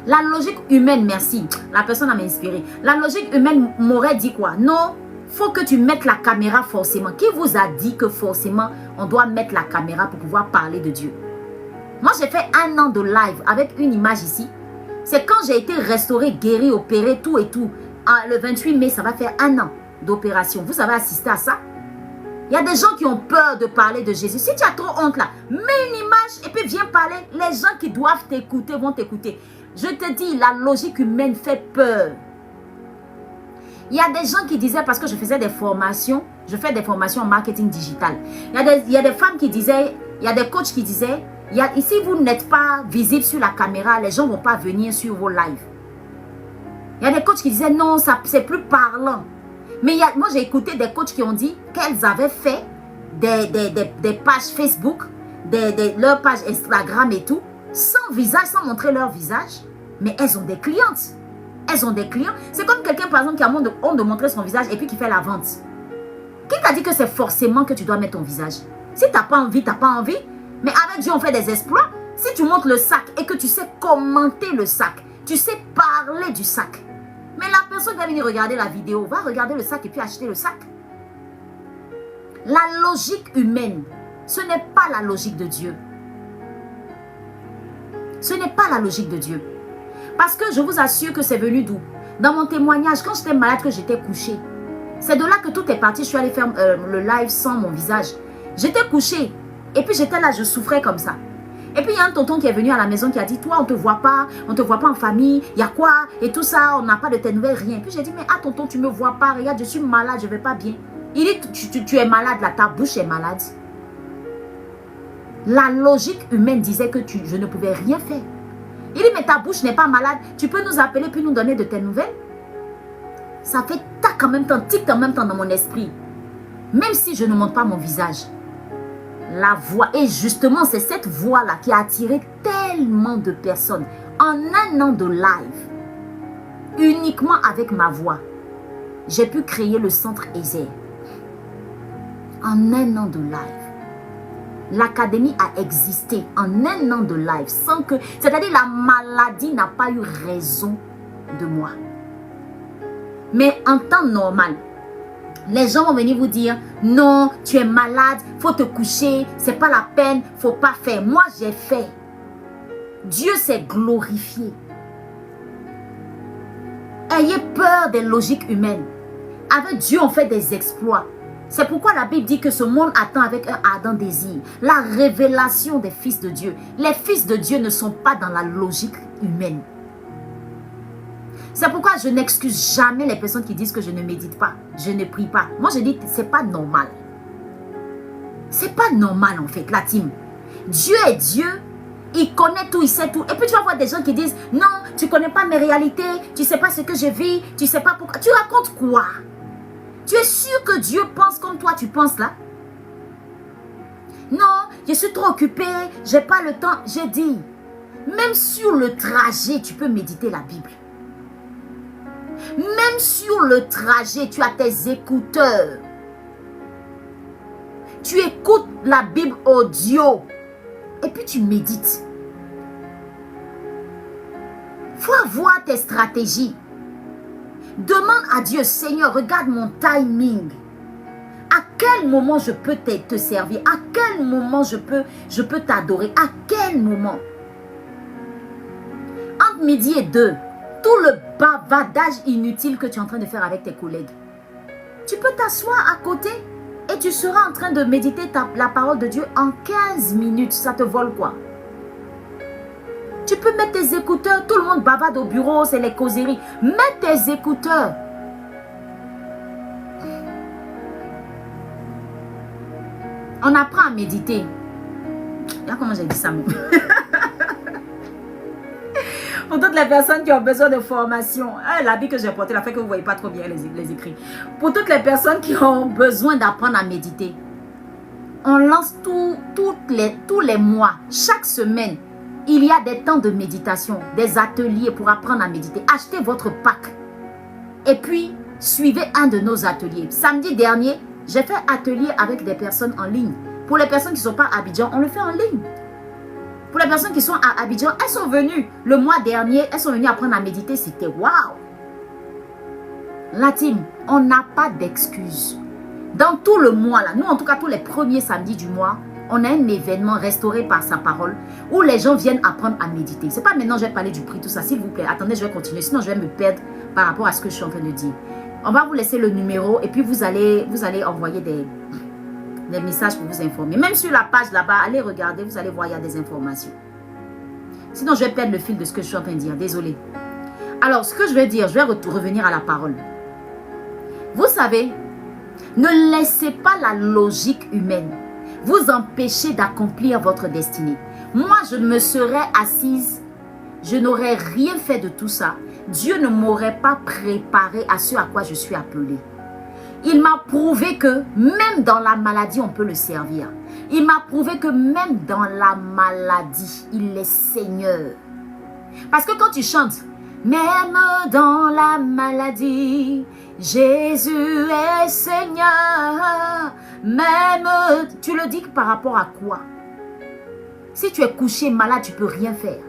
Speaker 1: La logique humaine, merci. La personne m'a inspiré. La logique humaine m'aurait dit quoi? Non, faut que tu mettes la caméra forcément. Qui vous a dit que forcément, on doit mettre la caméra pour pouvoir parler de Dieu? Moi, j'ai fait 1 an de live avec une image ici. C'est quand j'ai été restaurée, guérie, opérée, tout et tout. Le 28 mai, ça va faire 1 an d'opération. Vous avez assisté à ça? Il y a des gens qui ont peur de parler de Jésus. Si tu as trop honte là, mets une image et puis viens parler. Les gens qui doivent t'écouter vont t'écouter. Je te dis, la logique humaine fait peur. Il y a des gens qui disaient, parce que je faisais des formations, je fais des formations en marketing digital. Il y a des femmes qui disaient, il y a des coachs qui disaient, si vous n'êtes pas visible sur la caméra, les gens ne vont pas venir sur vos lives. Il y a des coachs qui disaient, non, c'est plus parlant. Mais moi, j'ai écouté des coachs qui ont dit qu'elles avaient fait des pages Facebook, leurs pages Instagram et tout, sans visage, sans montrer leur visage. Mais elles ont des clientes. Elles ont des clients. C'est comme quelqu'un, par exemple, qui a honte de montrer son visage et puis qui fait la vente. Qui t'a dit que c'est forcément que tu dois mettre ton visage? Si tu n'as pas envie, tu n'as pas envie. Mais avec Dieu, on fait des exploits. Si tu montres le sac et que tu sais commenter le sac, tu sais parler du sac. Mais la personne va venir regarder la vidéo, va regarder le sac et puis acheter le sac. La logique humaine, ce n'est pas la logique de Dieu. Ce n'est pas la logique de Dieu. Parce que je vous assure que c'est venu d'où? Dans mon témoignage, quand j'étais malade, que j'étais couchée. C'est de là que tout est parti. Je suis allée faire le live sans mon visage. J'étais couchée. Et puis j'étais là, je souffrais comme ça. Et puis il y a un tonton qui est venu à la maison qui a dit, toi on ne te voit pas en famille, il y a quoi? Et tout ça, on n'a pas de tes nouvelles, rien. Et puis j'ai dit, mais ah tonton, tu ne me vois pas, regarde, je suis malade, je ne vais pas bien. Il dit, tu es malade là, ta bouche est malade. La logique humaine disait que je ne pouvais rien faire. Il dit, mais ta bouche n'est pas malade, tu peux nous appeler puis nous donner de tes nouvelles? Ça fait tac en même temps, tic en même temps dans mon esprit. Même si je ne montre pas mon visage. La voix, et justement c'est cette voix-là qui a attiré tellement de personnes. En 1 an de live, uniquement avec ma voix, j'ai pu créer le centre Ezer. En 1 an de live. L'académie a existé en 1 an de live sans que... C'est-à-dire la maladie n'a pas eu raison de moi. Mais en temps normal, les gens vont venir vous dire, non, tu es malade, faut te coucher, c'est pas la peine, faut pas faire. Moi, j'ai fait. Dieu s'est glorifié. Ayez peur des logiques humaines. Avec Dieu, on fait des exploits. C'est pourquoi la Bible dit que ce monde attend avec un ardent désir la révélation des fils de Dieu. Les fils de Dieu ne sont pas dans la logique humaine. C'est pourquoi je n'excuse jamais les personnes qui disent que je ne médite pas, je ne prie pas. Moi, je dis que ce n'est pas normal. C'est pas normal en fait, la team. Dieu est Dieu, il connaît tout, il sait tout. Et puis tu vas voir des gens qui disent, non, tu ne connais pas mes réalités, tu ne sais pas ce que je vis, tu ne sais pas pourquoi. Tu racontes quoi? Tu es sûr que Dieu pense comme toi, tu penses là? Non, je suis trop occupée, je n'ai pas le temps. J'ai dit, même sur le trajet, tu peux méditer la Bible. Même sur le trajet, tu as tes écouteurs. Tu écoutes la Bible audio. Et puis tu médites. Il faut avoir tes stratégies. Demande à Dieu, Seigneur, regarde mon timing. À quel moment je peux te servir? À quel moment je peux t'adorer? À quel moment? Entre midi et 2, tout le bavardage inutile que tu es en train de faire avec tes collègues, tu peux t'asseoir à côté et tu seras en train de méditer la parole de Dieu en 15 minutes. Ça te vole quoi? Tu peux mettre tes écouteurs. Tout le monde bavarde au bureau, c'est les causeries. Mets tes écouteurs. On apprend à méditer. Regarde comment j'ai dit ça même. Pour toutes les personnes qui ont besoin de formation, l'habit que j'ai porté, la fait que vous ne voyez pas trop bien les écrits. Pour toutes les personnes qui ont besoin d'apprendre à méditer, on lance tous les mois, chaque semaine, il y a des temps de méditation, des ateliers pour apprendre à méditer. Achetez votre pack et puis suivez un de nos ateliers. Samedi dernier, j'ai fait atelier avec des personnes en ligne. Pour les personnes qui ne sont pas à Abidjan, on le fait en ligne. Pour les personnes qui sont à Abidjan, elles sont venues le mois dernier, elles sont venues apprendre à méditer. C'était waouh! La team, on n'a pas d'excuses. Dans tout le mois, là, nous en tout cas tous les premiers samedis du mois, on a un événement restauré par sa parole où les gens viennent apprendre à méditer. C'est pas maintenant je vais parler du prix, tout ça, s'il vous plaît. Attendez, je vais continuer, sinon je vais me perdre par rapport à ce que je suis en train de dire. On va vous laisser le numéro et puis vous allez envoyer des messages pour vous informer. Même sur la page là-bas, allez regarder, vous allez voir, il y a des informations. Sinon, je vais perdre le fil de ce que je suis en train de dire. Désolé. Alors, ce que je vais dire, je vais revenir à la parole. Vous savez, ne laissez pas la logique humaine vous empêcher d'accomplir votre destinée. Moi, je me serais assise, je n'aurais rien fait de tout ça. Dieu ne m'aurait pas préparé à ce à quoi je suis appelée. Il m'a prouvé que même dans la maladie, on peut le servir. Il m'a prouvé que même dans la maladie, il est Seigneur. Parce que quand tu chantes, même dans la maladie, Jésus est Seigneur. Même, tu le dis par rapport à quoi? Si tu es couché malade, tu ne peux rien faire.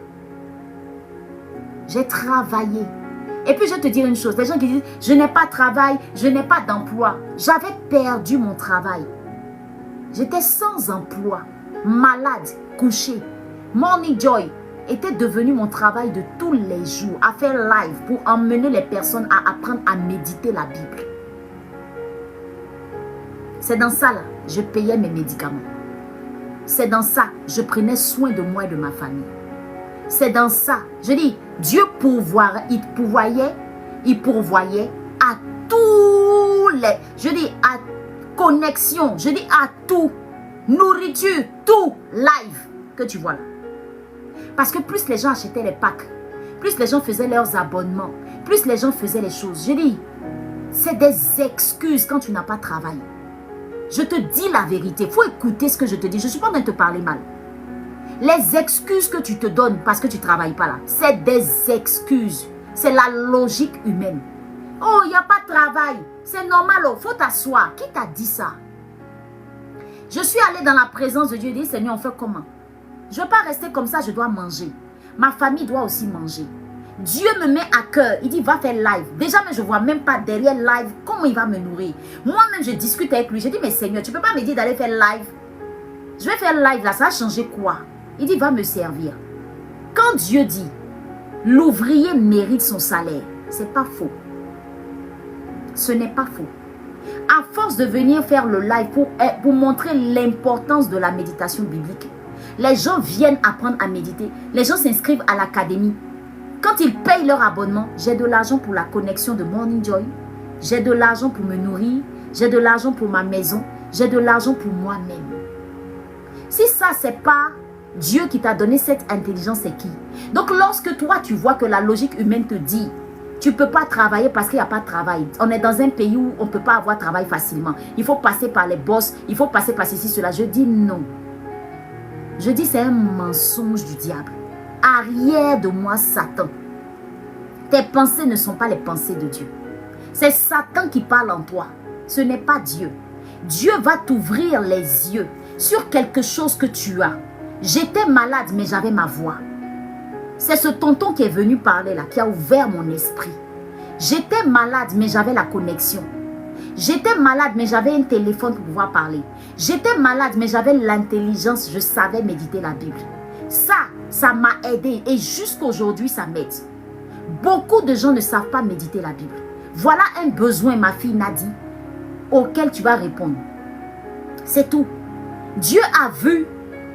Speaker 1: J'ai travaillé. Et puis je vais te dire une chose, les gens qui disent, je n'ai pas de travail, je n'ai pas d'emploi. J'avais perdu mon travail. J'étais sans emploi, malade, couché. Morning Joy était devenu mon travail de tous les jours, à faire live pour emmener les personnes à apprendre à méditer la Bible. C'est dans ça là, je payais mes médicaments. C'est dans ça, je prenais soin de moi et de ma famille. C'est dans ça, je dis, Dieu il pourvoyait à tous les, je dis à connexion, je dis à tout, nourriture, tout, live que tu vois là. Parce que plus les gens achetaient les packs, plus les gens faisaient leurs abonnements, plus les gens faisaient les choses. Je dis, c'est des excuses quand tu n'as pas travaillé. Je te dis la vérité, il faut écouter ce que je te dis. Je ne suis pas en train de te parler mal. Les excuses que tu te donnes parce que tu ne travailles pas là, c'est des excuses. C'est la logique humaine. Oh, il n'y a pas de travail. C'est normal, il faut t'asseoir. Qui t'a dit ça? Je suis allée dans la présence de Dieu et dit, Seigneur, on fait comment? Je ne veux pas rester comme ça, je dois manger. Ma famille doit aussi manger. Dieu me met à cœur. Il dit, va faire live. Déjà, mais je ne vois même pas derrière live comment il va me nourrir. Moi-même, je discute avec lui. Je dis, mais Seigneur, tu ne peux pas me dire d'aller faire live. Je vais faire live là, ça va changer quoi? Il dit, va me servir. Quand Dieu dit, l'ouvrier mérite son salaire, ce n'est pas faux. Ce n'est pas faux. À force de venir faire le live pour montrer l'importance de la méditation biblique, les gens viennent apprendre à méditer. Les gens s'inscrivent à l'académie. Quand ils payent leur abonnement, j'ai de l'argent pour la connexion de Morning Joy. J'ai de l'argent pour me nourrir. J'ai de l'argent pour ma maison. J'ai de l'argent pour moi-même. Si ça, c'est pas Dieu qui t'a donné cette intelligence, c'est qui? Donc, lorsque toi, tu vois que la logique humaine te dit, tu ne peux pas travailler parce qu'il n'y a pas de travail. On est dans un pays où on ne peut pas avoir de travail facilement. Il faut passer par les boss. Il faut passer par ceci, cela. Je dis non. Je dis c'est un mensonge du diable. Arrière de moi, Satan. Tes pensées ne sont pas les pensées de Dieu. C'est Satan qui parle en toi. Ce n'est pas Dieu. Dieu va t'ouvrir les yeux sur quelque chose que tu as. J'étais malade, mais j'avais ma voix. C'est ce tonton qui est venu parler là, qui a ouvert mon esprit. J'étais malade, mais j'avais la connexion. J'étais malade, mais j'avais un téléphone pour pouvoir parler. J'étais malade, mais j'avais l'intelligence, je savais méditer la Bible. Ça m'a aidé et jusqu'aujourd'hui, ça m'aide. Beaucoup de gens ne savent pas méditer la Bible. Voilà un besoin, ma fille Nadie, auquel tu vas répondre. C'est tout. Dieu a vu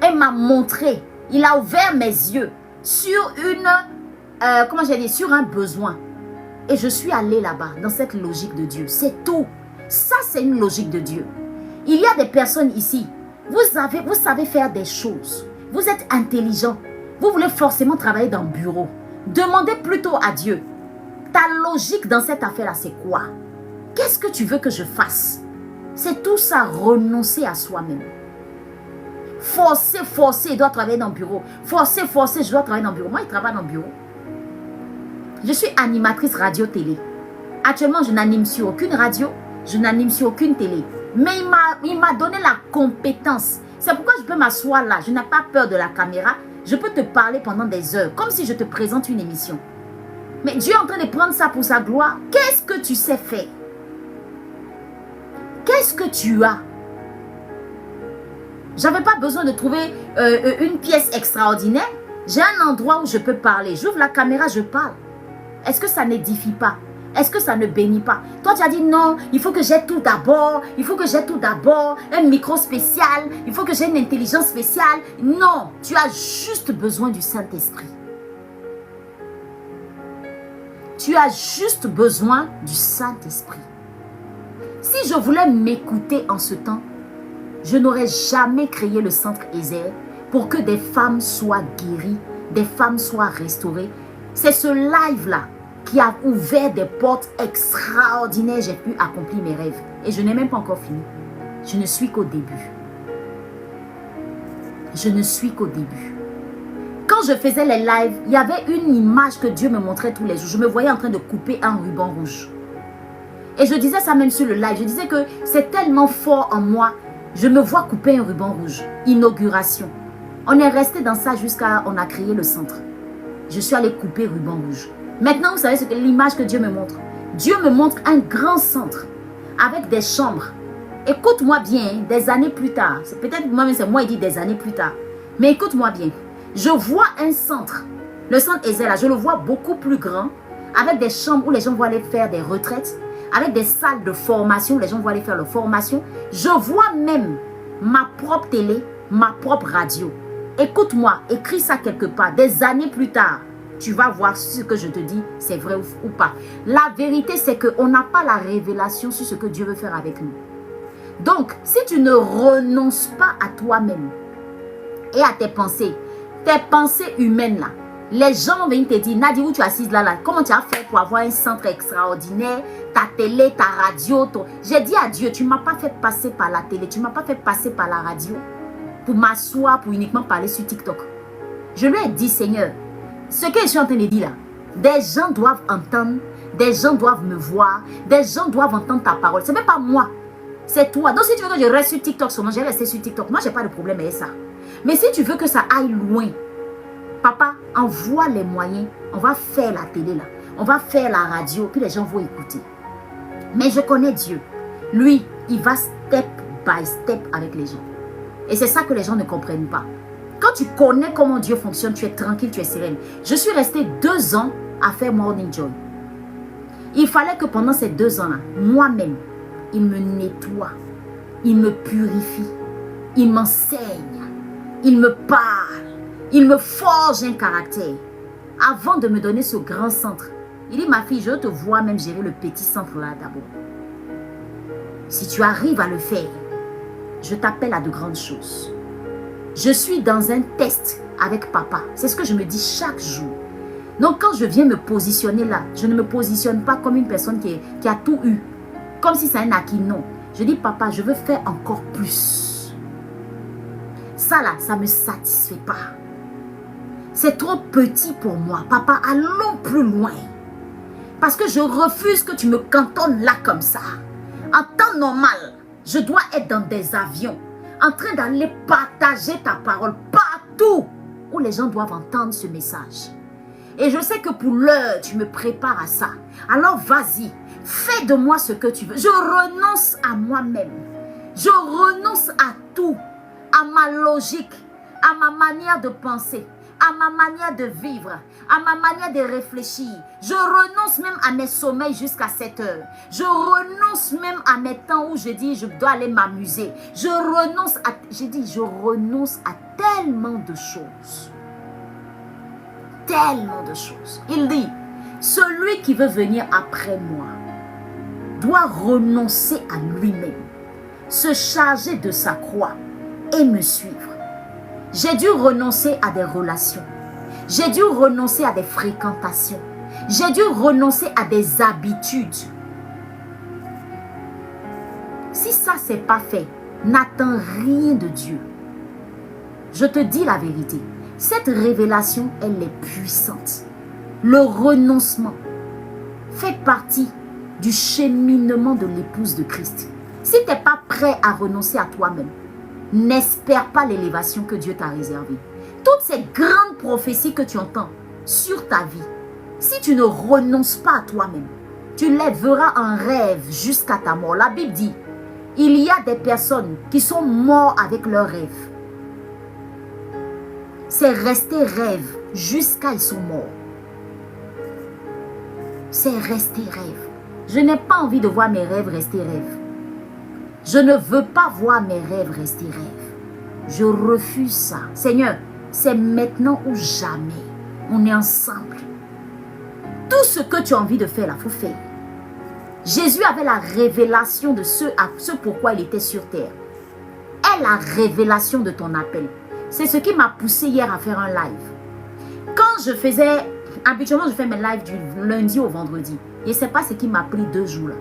Speaker 1: et m'a montré. Il a ouvert mes yeux sur sur un besoin. Et je suis allée là-bas, dans cette logique de Dieu. C'est tout. Ça, c'est une logique de Dieu. Il y a des personnes ici, vous savez faire des choses. Vous êtes intelligent. Vous voulez forcément travailler dans le bureau. Demandez plutôt à Dieu. Ta logique dans cette affaire-là, c'est quoi? Qu'est-ce que tu veux que je fasse? C'est tout ça, renoncer à soi-même. Forcer, je dois travailler dans le bureau. Forcer, je dois travailler dans le bureau. Moi, je travaille dans le bureau. Je suis animatrice radio-télé. Actuellement, je n'anime sur aucune radio. Je n'anime sur aucune télé. Mais il m'a donné la compétence. C'est pourquoi je peux m'asseoir là. Je n'ai pas peur de la caméra. Je peux te parler pendant des heures. Comme si je te présente une émission. Mais Dieu est en train de prendre ça pour sa gloire. Qu'est-ce que tu sais faire? Qu'est-ce que tu as? J'avais pas besoin de trouver une pièce extraordinaire. J'ai un endroit où je peux parler. J'ouvre la caméra, je parle. Est-ce que ça n'édifie pas? Est-ce que ça ne bénit pas? Toi, tu as dit non, il faut que j'ai tout d'abord. Il faut que j'ai tout d'abord. Un micro spécial. Il faut que j'ai une intelligence spéciale. Non, tu as juste besoin du Saint-Esprit. Tu as juste besoin du Saint-Esprit. Si je voulais m'écouter en ce temps, je n'aurais jamais créé le centre Ezer pour que des femmes soient guéries, des femmes soient restaurées. C'est ce live-là qui a ouvert des portes extraordinaires. J'ai pu accomplir mes rêves. Et je n'ai même pas encore fini. Je ne suis qu'au début. Je ne suis qu'au début. Quand je faisais les lives, il y avait une image que Dieu me montrait tous les jours. Je me voyais en train de couper un ruban rouge. Et je disais ça même sur le live. Je disais que c'est tellement fort en moi. Je me vois couper un ruban rouge. Inauguration. On est resté dans ça jusqu'à on a créé le centre. Je suis allée couper ruban rouge. Maintenant, vous savez ce que l'image que Dieu me montre. Dieu me montre un grand centre avec des chambres. Écoute-moi bien, des années plus tard. C'est peut-être moi-même, c'est moi qui dis des années plus tard. Mais écoute-moi bien. Je vois un centre. Le centre Ezer, là, je le vois beaucoup plus grand. Avec des chambres où les gens vont aller faire des retraites. Avec des salles de formation où les gens vont aller faire leur formation. Je vois même ma propre télé, ma propre radio. Écoute-moi, écris ça quelque part. Des années plus tard, tu vas voir si ce que je te dis, c'est vrai ou pas. La vérité, c'est qu'on n'a pas la révélation sur ce que Dieu veut faire avec nous. Donc, si tu ne renonces pas à toi-même et à tes pensées humaines là, les gens vont venir te dire, Nadie, où tu es assise là, comment tu as fait pour avoir un centre extraordinaire, ta télé, ta radio. J'ai dit à Dieu, tu ne m'as pas fait passer par la télé, tu ne m'as pas fait passer par la radio pour m'asseoir, pour uniquement parler sur TikTok. Je lui ai dit, Seigneur, ce que je suis en train de dire là, des gens doivent entendre, des gens doivent me voir, des gens doivent entendre ta parole. Ce n'est même pas moi, c'est toi. Donc si tu veux que je reste sur TikTok seulement, je vais rester sur TikTok. Moi, je n'ai pas de problème avec ça. Mais si tu veux que ça aille loin, papa, envoie les moyens. On va faire la télé là. On va faire la radio. Puis les gens vont écouter. Mais je connais Dieu. Lui, il va step by step avec les gens. Et c'est ça que les gens ne comprennent pas. Quand tu connais comment Dieu fonctionne, tu es tranquille, tu es sereine. Je suis restée 2 ans à faire Morning Joy. Il fallait que pendant ces 2 ans-là, moi-même, il me nettoie. Il me purifie. Il m'enseigne. Il me parle. Il me forge un caractère. Avant de me donner ce grand centre, il dit, ma fille, je te vois même gérer le petit centre là d'abord. Si tu arrives à le faire, je t'appelle à de grandes choses. Je suis dans un test avec papa. C'est ce que je me dis chaque jour. Donc quand je viens me positionner là, je ne me positionne pas comme une personne qui a tout eu. Comme si c'est un acquis, non. Je dis, papa, je veux faire encore plus. Ça là, ça ne me satisfait pas. C'est trop petit pour moi. Papa, allons plus loin. Parce que je refuse que tu me cantonnes là comme ça. En temps normal, je dois être dans des avions, en train d'aller partager ta parole partout où les gens doivent entendre ce message. Et je sais que pour l'heure, tu me prépares à ça. Alors vas-y, fais de moi ce que tu veux. Je renonce à moi-même. Je renonce à tout, à ma logique, à ma manière de penser, à ma manière de vivre, à ma manière de réfléchir. Je renonce même à mes sommeils jusqu'à 7 heures. Je renonce même à mes temps où je dis je dois aller m'amuser. Je renonce à tellement de choses. Tellement de choses. Il dit, celui qui veut venir après moi doit renoncer à lui-même, se charger de sa croix et me suivre. J'ai dû renoncer à des relations. J'ai dû renoncer à des fréquentations. J'ai dû renoncer à des habitudes. Si ça, c'est pas fait, n'attends rien de Dieu. Je te dis la vérité. Cette révélation, elle est puissante. Le renoncement fait partie du cheminement de l'épouse de Christ. Si tu n'es pas prêt à renoncer à toi-même, n'espère pas l'élévation que Dieu t'a réservée. Toutes ces grandes prophéties que tu entends sur ta vie, si tu ne renonces pas à toi-même, tu les verras en rêve jusqu'à ta mort. La Bible dit, il y a des personnes qui sont mortes avec leurs rêves. C'est resté rêve jusqu'à ils sont morts. C'est resté rêve. Je n'ai pas envie de voir mes rêves rester rêves. Je ne veux pas voir mes rêves rester rêves. Je refuse ça. Seigneur, c'est maintenant ou jamais. On est ensemble. Tout ce que tu as envie de faire, là, il faut faire. Jésus avait la révélation de ce pourquoi il était sur terre. Et la révélation de ton appel. C'est ce qui m'a poussé hier à faire un live. Quand je faisais, habituellement je fais mes lives du lundi au vendredi. Et ce n'est pas ce qui m'a pris 2 jours là.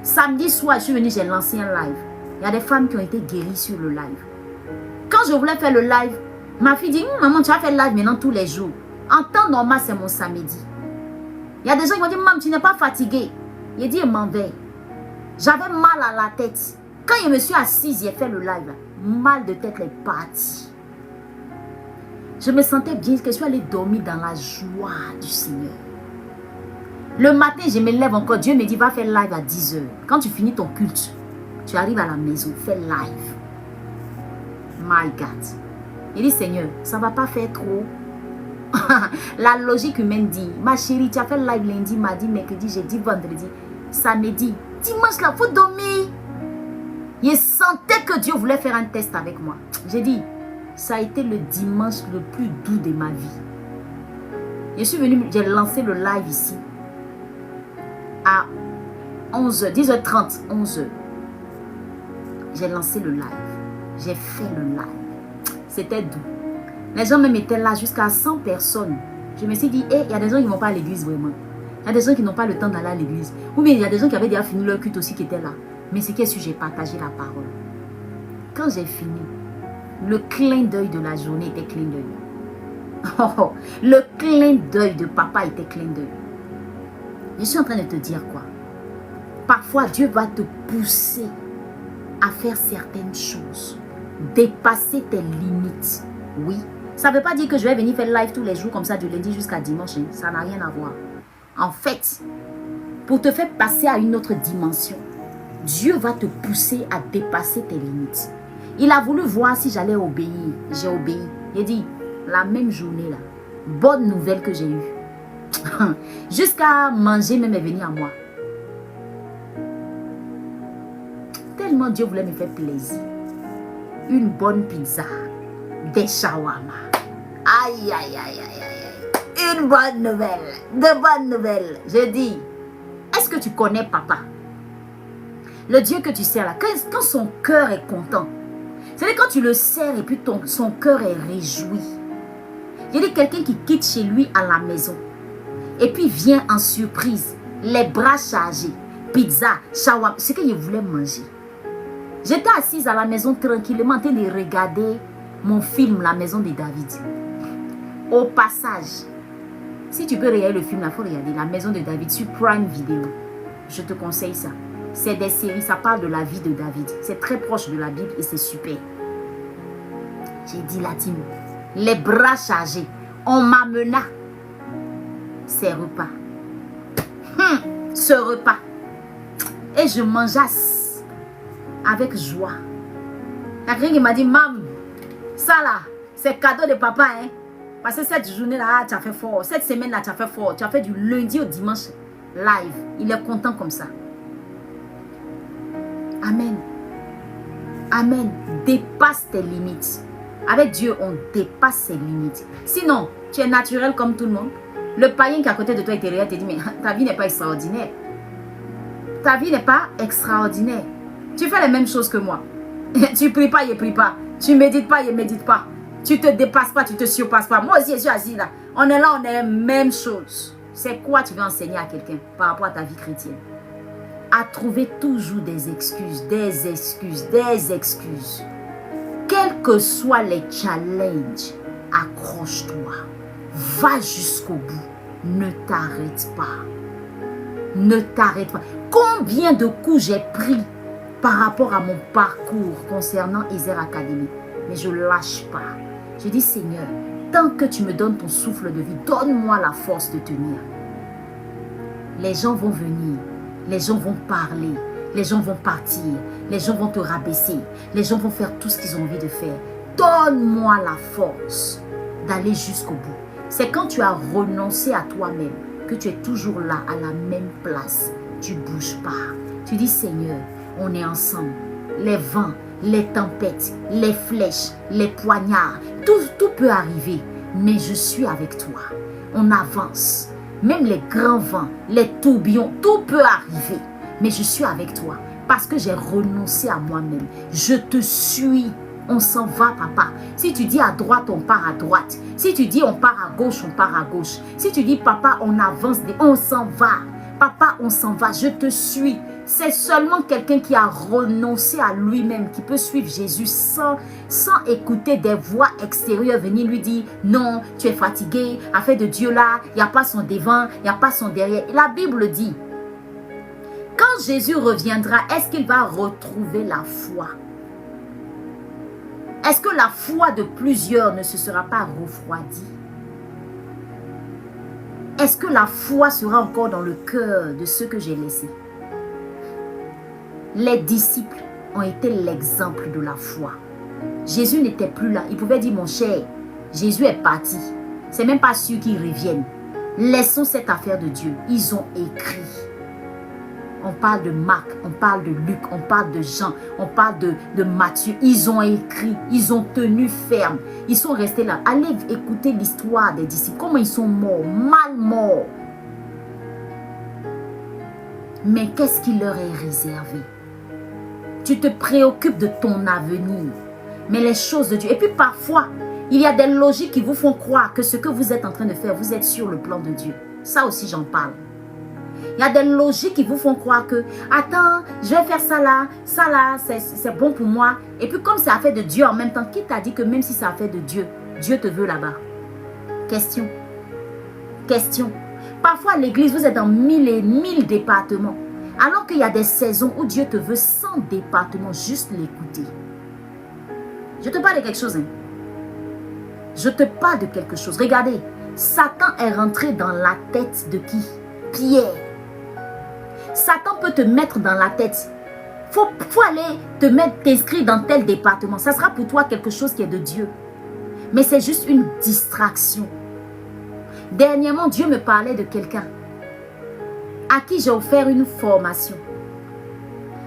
Speaker 1: Samedi soir, je suis venue, j'ai lancé un live. Il y a des femmes qui ont été guéries sur le live. Quand je voulais faire le live, ma fille dit, maman, tu vas faire le live maintenant tous les jours. En temps normal, c'est mon samedi. Il y a des gens qui m'ont dit, maman, tu n'es pas fatiguée. Il dit, je m'en vais. J'avais mal à la tête. Quand je me suis assise, j'ai fait le live. Mal de tête est parti. Je me sentais bien que je suis allée dormir dans la joie du Seigneur. Le matin, je me lève encore. Dieu me dit, va faire live à 10 h. Quand tu finis ton culte, tu arrives à la maison, fais live. My God. Il dit, Seigneur, ça ne va pas faire trop. La logique humaine dit, ma chérie, tu as fait live lundi, mardi, mercredi, jeudi, vendredi, samedi. Dimanche, là, il faut dormir. Je sentais que Dieu voulait faire un test avec moi. J'ai dit, ça a été le dimanche le plus doux de ma vie. Je suis venue, j'ai lancé le live ici. À 11h, 10h30, 11h. J'ai lancé le live. J'ai fait le live. C'était doux. Les gens même étaient là jusqu'à 100 personnes. Je me suis dit, il y a des gens qui ne vont pas à l'église vraiment. Il y a des gens qui n'ont pas le temps d'aller à l'église. Ou bien il y a des gens qui avaient déjà fini leur culte aussi qui étaient là. Mais ce qui est sûr, j'ai partagé la parole. Quand j'ai fini, le clin d'œil de la journée était clin d'œil. Oh, le clin d'œil de papa était clin d'œil. Je suis en train de te dire quoi? Parfois, Dieu va te pousser à faire certaines choses. Dépasser tes limites. Oui. Ça ne veut pas dire que je vais venir faire live tous les jours comme ça du lundi jusqu'à dimanche. Hein. Ça n'a rien à voir. En fait, pour te faire passer à une autre dimension, Dieu va te pousser à dépasser tes limites. Il a voulu voir si j'allais obéir. J'ai obéi. Il dit, la même journée là, bonne nouvelle que j'ai eue. Jusqu'à manger même est venu à moi. Tellement Dieu voulait me faire plaisir. Une bonne pizza. Des shawarma. Aïe, aïe, aïe, aïe, aïe. Une bonne nouvelle. De bonnes nouvelles. Je dis, est-ce que tu connais papa? Le Dieu que tu sers là, quand son cœur est content, c'est-à-dire quand tu le sers et puis son cœur est réjoui. Il y a quelqu'un qui quitte chez lui à la maison et puis vient en surprise, les bras chargés, pizza, shawarma, ce qu'il voulait manger. J'étais assise à la maison tranquillement en train de regarder mon film La Maison de David. Au passage, Si tu peux regarder le film, il faut regarder La Maison de David sur Prime Video. Je te conseille ça. C'est des séries, ça parle de la vie de David. C'est très proche de la Bible et c'est super. J'ai dit Latine, les bras chargés. On m'amena ces repas. Ce repas. Et je mangeasse avec joie. Il y a quelqu'un qui m'a dit, Mam, ça là, c'est cadeau de papa, hein. Parce que cette journée-là, tu as fait fort. Cette semaine-là, tu as fait fort. Tu as fait du lundi au dimanche live. Il est content comme ça. Amen. Amen. Dépasse tes limites. Avec Dieu, on dépasse ses limites. Sinon, tu es naturel comme tout le monde. Le païen qui est à côté de toi, il te regarde, te dit, mais ta vie n'est pas extraordinaire. Ta vie n'est pas extraordinaire. Tu fais les mêmes choses que moi. Tu pries pas, il ne prie pas. Tu médites pas, il ne médite pas. Tu te dépasses pas, tu te surpasses pas. Moi aussi, je suis assis là. On est là, on est la même chose. C'est quoi tu veux enseigner à quelqu'un par rapport à ta vie chrétienne? À trouver toujours des excuses, des excuses, des excuses. Quels que soient les challenges, accroche-toi. Va jusqu'au bout. Ne t'arrête pas. Ne t'arrête pas. Combien de coups j'ai pris par rapport à mon parcours concernant Ezer Academy? Mais je ne lâche pas. Je dis, Seigneur, tant que tu me donnes ton souffle de vie, donne-moi la force de tenir. Les gens vont venir. Les gens vont parler. Les gens vont partir. Les gens vont te rabaisser. Les gens vont faire tout ce qu'ils ont envie de faire. Donne-moi la force d'aller jusqu'au bout. C'est quand tu as renoncé à toi-même que tu es toujours là, à la même place. Tu ne bouges pas. Tu dis, Seigneur, on est ensemble. Les vents, les tempêtes, les flèches, les poignards, tout peut arriver. Mais je suis avec toi. On avance. Même les grands vents, les tourbillons, tout peut arriver. Mais je suis avec toi parce que j'ai renoncé à moi-même. Je te suis. On s'en va, papa. Si tu dis à droite, on part à droite. Si tu dis on part à gauche, on part à gauche. Si tu dis papa, on avance, on s'en va. Papa, on s'en va. Je te suis. C'est seulement quelqu'un qui a renoncé à lui-même qui peut suivre Jésus sans écouter des voix extérieures venir lui dire non, tu es fatigué, affaire de Dieu là, il n'y a pas son devant, il n'y a pas son derrière. La Bible dit, quand Jésus reviendra, est-ce qu'il va retrouver la foi? Est-ce que la foi de plusieurs ne se sera pas refroidie? Est-ce que la foi sera encore dans le cœur de ceux que j'ai laissés? Les disciples ont été l'exemple de la foi. Jésus n'était plus là. Il pouvait dire, mon cher, Jésus est parti. C'est même pas sûr qu'il revienne. Laissons cette affaire de Dieu. Ils ont écrit. On parle de Marc, on parle de Luc, on parle de Jean, on parle de Matthieu. Ils ont écrit, ils ont tenu ferme. Ils sont restés là. Allez écouter l'histoire des disciples. Comment ils sont morts, mal morts. Mais qu'est-ce qui leur est réservé? Tu te préoccupes de ton avenir. Mais les choses de Dieu. Et puis parfois, il y a des logiques qui vous font croire que ce que vous êtes en train de faire, vous êtes sur le plan de Dieu. Ça aussi, j'en parle. Il y a des logiques qui vous font croire que, attends, je vais faire ça là, c'est bon pour moi. Et puis comme c'est affaire de Dieu en même temps, qui t'a dit que même si c'est affaire de Dieu, Dieu te veut là-bas? Question. Question. Parfois à l'église, vous êtes dans 1000 et 1000 départements. Alors qu'il y a des saisons où Dieu te veut sans département, juste l'écouter. Je te parle de quelque chose. Hein? Je te parle de quelque chose. Regardez, Satan est rentré dans la tête de qui? Pierre. Satan peut te mettre dans la tête. Faut aller t'inscrire dans tel département. Ça sera pour toi quelque chose qui est de Dieu. Mais c'est juste une distraction. Dernièrement, Dieu me parlait de quelqu'un à qui j'ai offert une formation.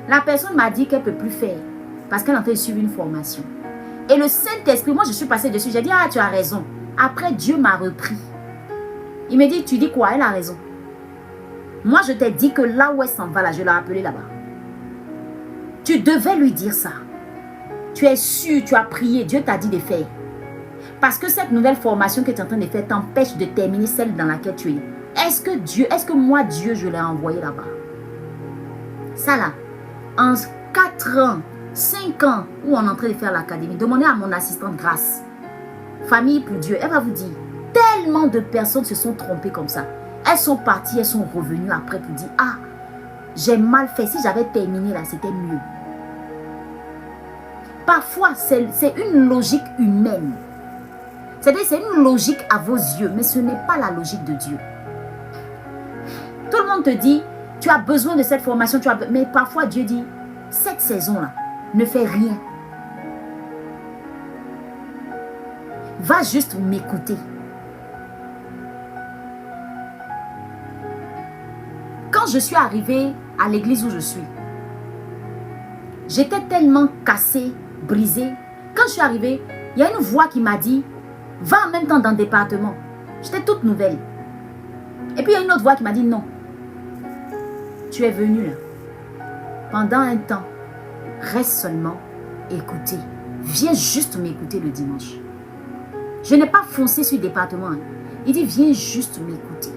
Speaker 1: La personne m'a dit qu'elle ne peut plus faire parce qu'elle est en train de suivre une formation. Et le Saint-Esprit, moi je suis passée dessus, j'ai dit, ah tu as raison. Après Dieu m'a repris. Il me dit, tu dis quoi? Elle a raison. Moi je t'ai dit que là où elle s'en va, là, je l'ai appelée là-bas. Tu devais lui dire ça. Tu es sûr, tu as prié, Dieu t'a dit de faire. Parce que cette nouvelle formation que tu es en train de faire t'empêche de terminer celle dans laquelle tu es. Est-ce que moi, Dieu, je l'ai envoyé là-bas? Ça là, en 4 ans, 5 ans, où on est en train de faire l'académie, demandez à mon assistante Grâce, famille pour Dieu, elle va vous dire, tel tellement de personnes se sont trompées comme ça. Elles sont parties, elles sont revenues après pour dire, ah, j'ai mal fait. Si j'avais terminé là, c'était mieux. Parfois, c'est une logique humaine. C'est-à-dire, c'est une logique à vos yeux, mais ce n'est pas la logique de Dieu. Tout le monde te dit, tu as besoin de cette formation, mais parfois Dieu dit, cette saison-là, ne fais rien. Va juste m'écouter. Quand je suis arrivée à l'église où je suis, j'étais tellement cassée, brisée. Quand je suis arrivée, il y a une voix qui m'a dit, va en même temps dans le département. J'étais toute nouvelle. Et puis il y a une autre voix qui m'a dit, non. Tu es venue là. Pendant un temps, reste seulement, écouter. Viens juste m'écouter le dimanche. Je n'ai pas foncé sur le département. Hein. Il dit, viens juste m'écouter.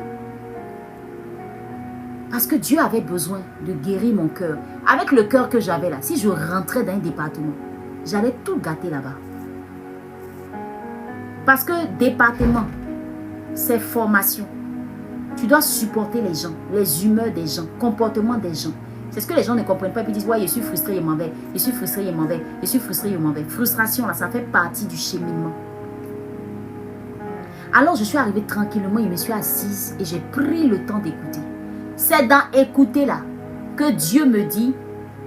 Speaker 1: Parce que Dieu avait besoin de guérir mon cœur. Avec le cœur que j'avais là, si je rentrais dans un département, j'allais tout gâter là-bas. Parce que département, c'est formation. Tu dois supporter les gens, les humeurs des gens, comportement des gens. C'est ce que les gens ne comprennent pas. Et puis ils disent, ouais, je suis frustré, je m'en vais. Je suis frustré, je m'en vais. Je suis frustré, je m'en vais. Frustration, là, ça fait partie du cheminement. Alors, je suis arrivée tranquillement, je me suis assise et j'ai pris le temps d'écouter. C'est dans écouter là que Dieu me dit,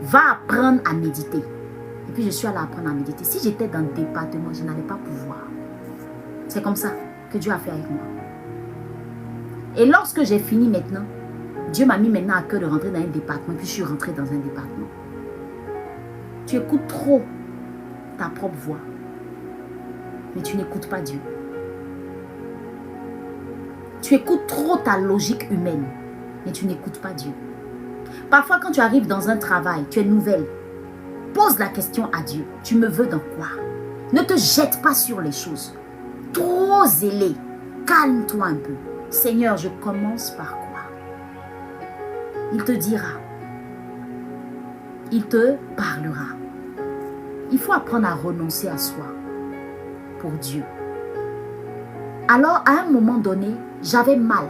Speaker 1: va apprendre à méditer. Et puis, je suis allée apprendre à méditer. Si j'étais dans le département, je n'allais pas pouvoir. C'est comme ça que Dieu a fait avec moi. Et lorsque j'ai fini maintenant, Dieu m'a mis maintenant à cœur de rentrer dans un département. Puis je suis rentrée dans un département. Tu écoutes trop ta propre voix. Mais tu n'écoutes pas Dieu. Tu écoutes trop ta logique humaine. Mais tu n'écoutes pas Dieu. Parfois quand tu arrives dans un travail, tu es nouvelle. Pose la question à Dieu. Tu me veux dans quoi? Ne te jette pas sur les choses. Trop zélé. Calme-toi un peu. Seigneur, je commence par quoi? Il te dira. Il te parlera. Il faut apprendre à renoncer à soi pour Dieu. Alors, à un moment donné, j'avais mal.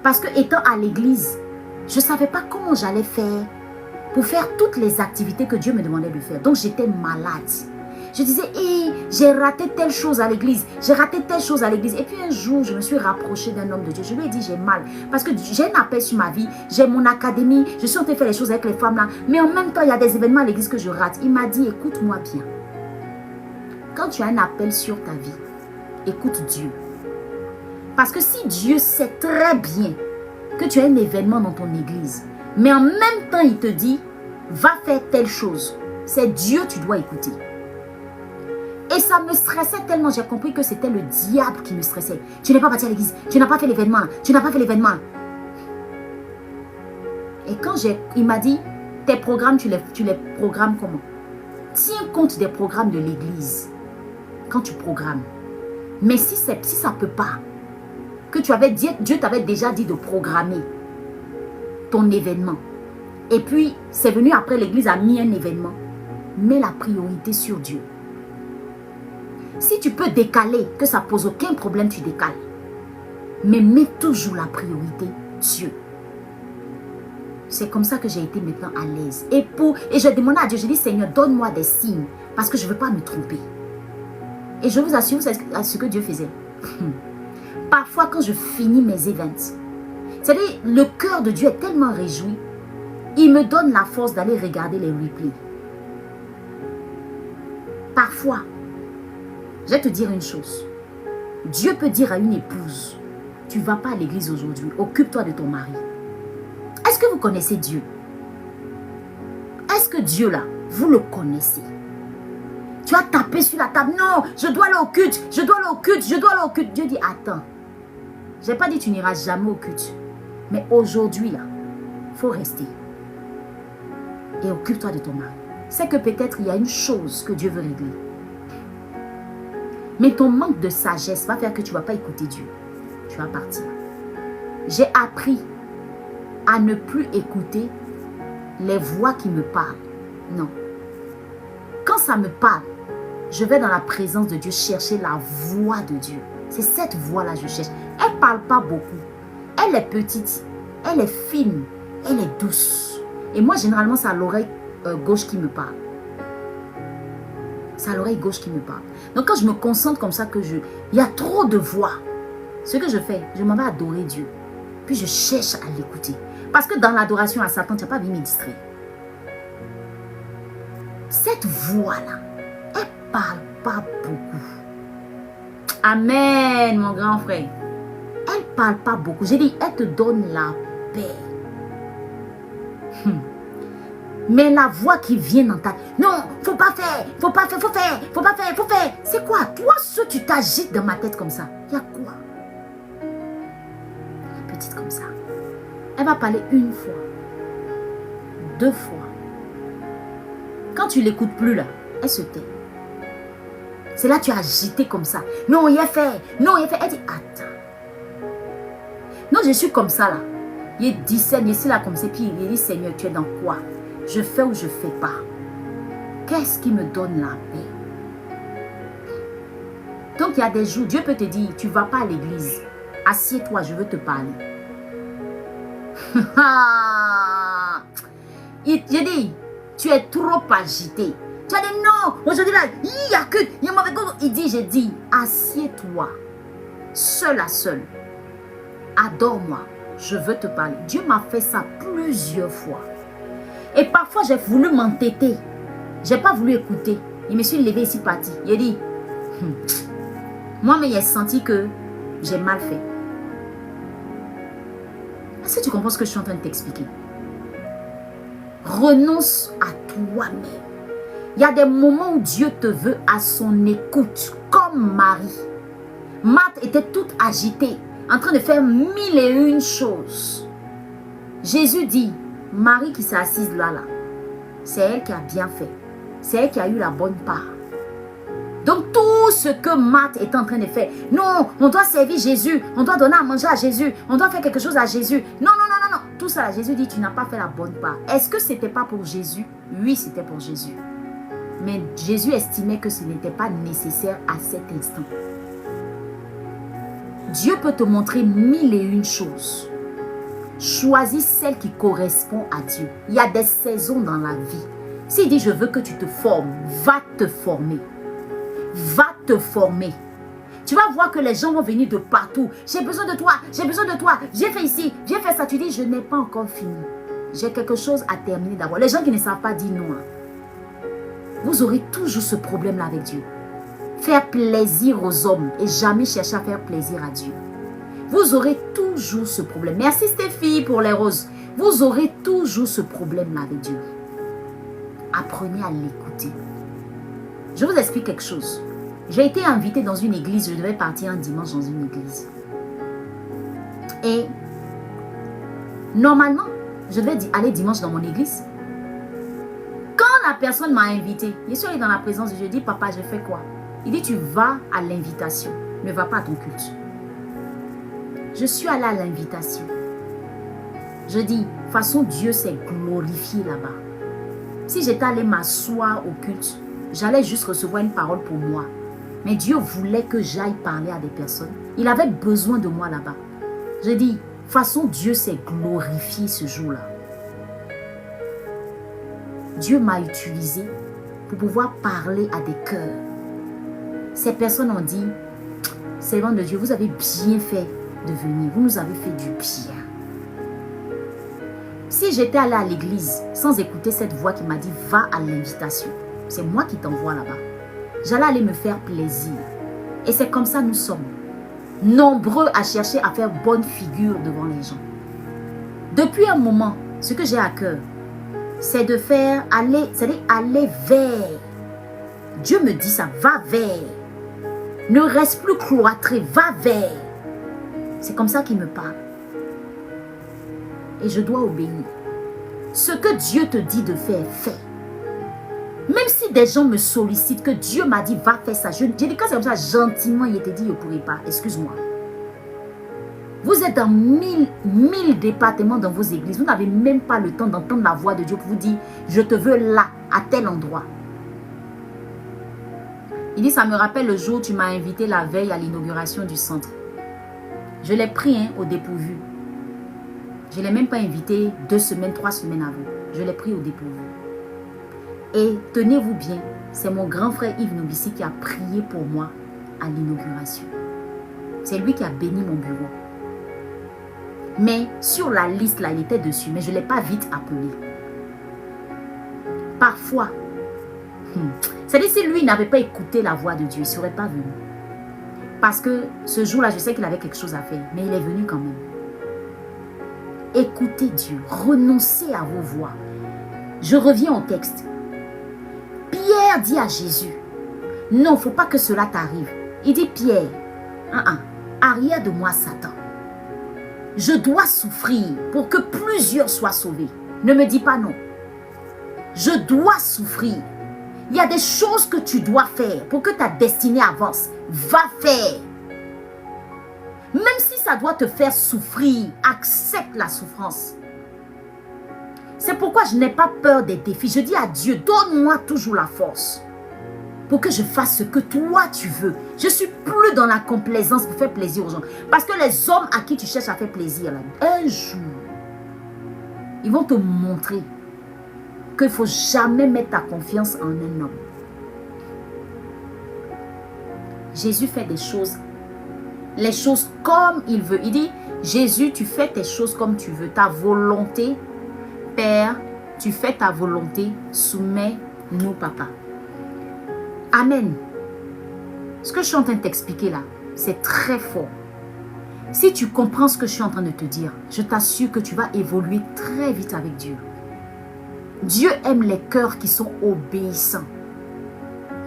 Speaker 1: Parce que étant à l'église, je ne savais pas comment j'allais faire pour faire toutes les activités que Dieu me demandait de faire. Donc, j'étais malade. Je disais, hey, j'ai raté telle chose à l'église. J'ai raté telle chose à l'église. Et puis un jour, je me suis rapprochée d'un homme de Dieu. Je lui ai dit, j'ai mal. Parce que j'ai un appel sur ma vie. J'ai mon académie. Je suis en train de faire les choses avec les femmes là. Mais en même temps, il y a des événements à l'église que je rate. Il m'a dit, écoute-moi bien. Quand tu as un appel sur ta vie, écoute Dieu. Parce que si Dieu sait très bien que tu as un événement dans ton église, mais en même temps, il te dit, va faire telle chose. C'est Dieu que tu dois écouter. Et ça me stressait tellement, j'ai compris que c'était le diable qui me stressait. Tu n'es pas parti à l'église, tu n'as pas fait l'événement, tu n'as pas fait l'événement. Et quand il m'a dit, tes programmes, tu les programmes comment? Tiens compte des programmes de l'église quand tu programmes. Mais si ça ne peut pas, que Dieu t'avait déjà dit de programmer ton événement. Et puis, c'est venu après l'église a mis un événement. Mets la priorité sur Dieu. Si tu peux décaler, que ça pose aucun problème, tu décales. Mais mets toujours la priorité, Dieu. C'est comme ça que j'ai été maintenant à l'aise. Et je demandais à Dieu, je dis, Seigneur, donne-moi des signes, parce que je ne veux pas me tromper. Et je vous assure, c'est ce que Dieu faisait. Parfois, quand je finis mes events, c'est-à-dire, le cœur de Dieu est tellement réjoui, il me donne la force d'aller regarder les replays. Parfois, je vais te dire une chose. Dieu peut dire à une épouse, tu ne vas pas à l'église aujourd'hui, occupe-toi de ton mari. Est-ce que vous connaissez Dieu? Est-ce que Dieu là, vous le connaissez? Tu as tapé sur la table, non, je dois aller au culte, je dois aller au culte, je dois aller au culte. Dieu dit, attends, je n'ai pas dit tu n'iras jamais au culte. Mais aujourd'hui là, il faut rester. Et occupe-toi de ton mari. C'est que peut-être il y a une chose que Dieu veut régler. Mais ton manque de sagesse va faire que tu ne vas pas écouter Dieu. Tu vas partir. J'ai appris à ne plus écouter les voix qui me parlent. Non. Quand ça me parle, je vais dans la présence de Dieu chercher la voix de Dieu. C'est cette voix-là que je cherche. Elle ne parle pas beaucoup. Elle est petite. Elle est fine. Elle est douce. Et moi, généralement, c'est à l'oreille gauche qui me parle. C'est à l'oreille gauche qui me parle. Donc, quand je me concentre comme ça, il y a trop de voix. Ce que je fais, je m'en vais adorer Dieu. Puis je cherche à l'écouter. Parce que dans l'adoration à Satan, tu n'as pas envie de me distraire. Cette voix-là, elle ne parle pas beaucoup. Amen, mon grand frère. Elle ne parle pas beaucoup. J'ai dit, elle te donne la paix. Mais la voix qui vient dans ta... Non, faut pas faire, faut pas faire, faut faire, faut pas faire, faut faire. C'est quoi? Toi, tu t'agites dans ma tête comme ça. Il y a quoi? Elle est petite comme ça. Elle va parler une fois. 2 fois. Quand tu l'écoutes plus là, elle se tait. C'est là que tu as agité comme ça. Non, il a fait. Non, il a fait. Elle dit, attends. Non, je suis comme ça là. Il dit, Seigneur, ici là comme ça. Puis il dit, Seigneur, tu es dans quoi? Je fais ou je ne fais pas. Qu'est-ce qui me donne la paix? Donc il y a des jours, Dieu peut te dire, tu ne vas pas à l'église. Assieds-toi, je veux te parler. J'ai dit, tu es trop agité. Tu as dit non, aujourd'hui là, il y a que, il y a mauvais goût. Il dit, j'ai dit, assieds-toi, seul à seul. Adore-moi, je veux te parler. Dieu m'a fait ça plusieurs fois. Et parfois, j'ai voulu m'entêter. Je n'ai pas voulu écouter. Je me suis levé ici, parti. Il a dit, moi, mais j'ai senti que j'ai mal fait. Est-ce que tu comprends ce que je suis en train de t'expliquer? Renonce à toi-même. Il y a des moments où Dieu te veut à son écoute, comme Marie. Marthe était toute agitée, en train de faire 1001 choses. Jésus dit, Marie qui s'est assise là, c'est elle qui a bien fait. C'est elle qui a eu la bonne part. Donc tout ce que Marthe est en train de faire, non, on doit servir Jésus, on doit donner à manger à Jésus, on doit faire quelque chose à Jésus. Non, non, non, non, non. Tout ça, Jésus dit, tu n'as pas fait la bonne part. Est-ce que ce n'était pas pour Jésus? Oui, c'était pour Jésus. Mais Jésus estimait que ce n'était pas nécessaire à cet instant. Dieu peut te montrer 1001 choses. Choisis celle qui correspond à Dieu. Il y a des saisons dans la vie. S'il dit, je veux que tu te formes, va te former. Va te former. Tu vas voir que les gens vont venir de partout. J'ai besoin de toi, j'ai besoin de toi. J'ai fait ici, j'ai fait ça. Tu dis, je n'ai pas encore fini. J'ai quelque chose à terminer d'abord. Les gens qui ne savent pas dire non. Vous aurez toujours ce problème-là avec Dieu. Faire plaisir aux hommes et jamais chercher à faire plaisir à Dieu. Vous aurez toujours ce problème. Merci Stéphie pour les roses. Vous aurez toujours ce problème-là avec Dieu. Apprenez à l'écouter. Je vous explique quelque chose. J'ai été invitée dans une église. Je devais partir un dimanche dans une église. Et normalement, je devais aller dimanche dans mon église. Quand la personne m'a invitée, je suis allée dans la présence de Dieu. Je dis, papa, je fais quoi? Il dit, tu vas à l'invitation. Ne va pas à ton culte. Je suis allée à l'invitation. Je dis, de toute façon, Dieu s'est glorifié là-bas. Si j'étais allée m'asseoir au culte, j'allais juste recevoir une parole pour moi. Mais Dieu voulait que j'aille parler à des personnes. Il avait besoin de moi là-bas. Je dis, de toute façon, Dieu s'est glorifié ce jour-là. Dieu m'a utilisé pour pouvoir parler à des cœurs. Ces personnes ont dit, servant de Dieu, vous avez bien fait de venir. Vous nous avez fait du bien. Si j'étais allée à l'église sans écouter cette voix qui m'a dit, va à l'invitation. C'est moi qui t'envoie là-bas. J'allais aller me faire plaisir. Et c'est comme ça nous sommes. Nombreux à chercher à faire bonne figure devant les gens. Depuis un moment, ce que j'ai à cœur, c'est de faire aller, c'est-à-dire aller vers. Dieu me dit ça, va vers. Ne reste plus cloîtré, va vers. C'est comme ça qu'il me parle. Et je dois obéir. Ce que Dieu te dit de faire, fais. Même si des gens me sollicitent, que Dieu m'a dit, va faire ça. Je dis, quand c'est comme ça, gentiment, il te dit, je ne pourrai pas. Excuse-moi. Vous êtes dans 1000 départements dans vos églises. Vous n'avez même pas le temps d'entendre la voix de Dieu pour vous dire, je te veux là, à tel endroit. Il dit, ça me rappelle le jour où tu m'as invité la veille à l'inauguration du centre. Je l'ai pris hein, au dépourvu. Je ne l'ai même pas invité 2 semaines, 3 semaines avant. Je l'ai pris au dépourvu. Et tenez-vous bien, c'est mon grand frère Yves Nobissi qui a prié pour moi à l'inauguration. C'est lui qui a béni mon bureau. Mais sur la liste, là, il était dessus. Mais je ne l'ai pas vite appelé. Parfois, c'est-à-dire si lui n'avait pas écouté la voix de Dieu, il ne serait pas venu. Parce que ce jour-là, je sais qu'il avait quelque chose à faire. Mais il est venu quand même. Écoutez Dieu. Renoncez à vos voix. Je reviens au texte. Pierre dit à Jésus, non, il ne faut pas que cela t'arrive. Il dit, Pierre, arrière de moi, Satan. Je dois souffrir pour que plusieurs soient sauvés. Ne me dis pas non. Je dois souffrir. Il y a des choses que tu dois faire pour que ta destinée avance. Va faire. Même si ça doit te faire souffrir, accepte la souffrance. C'est pourquoi je n'ai pas peur des défis. Je dis à Dieu, donne-moi toujours la force pour que je fasse ce que toi tu veux. Je ne suis plus dans la complaisance pour faire plaisir aux gens. Parce que les hommes à qui tu cherches à faire plaisir, là, un jour, ils vont te montrer qu'il ne faut jamais mettre ta confiance en un homme. Jésus fait des choses, les choses comme il veut. Il dit, Jésus, tu fais tes choses comme tu veux. Ta volonté, Père, tu fais ta volonté, soumets-nous, Papa. Amen. Ce que je suis en train de t'expliquer là, c'est très fort. Si tu comprends ce que je suis en train de te dire, je t'assure que tu vas évoluer très vite avec Dieu. Dieu aime les cœurs qui sont obéissants.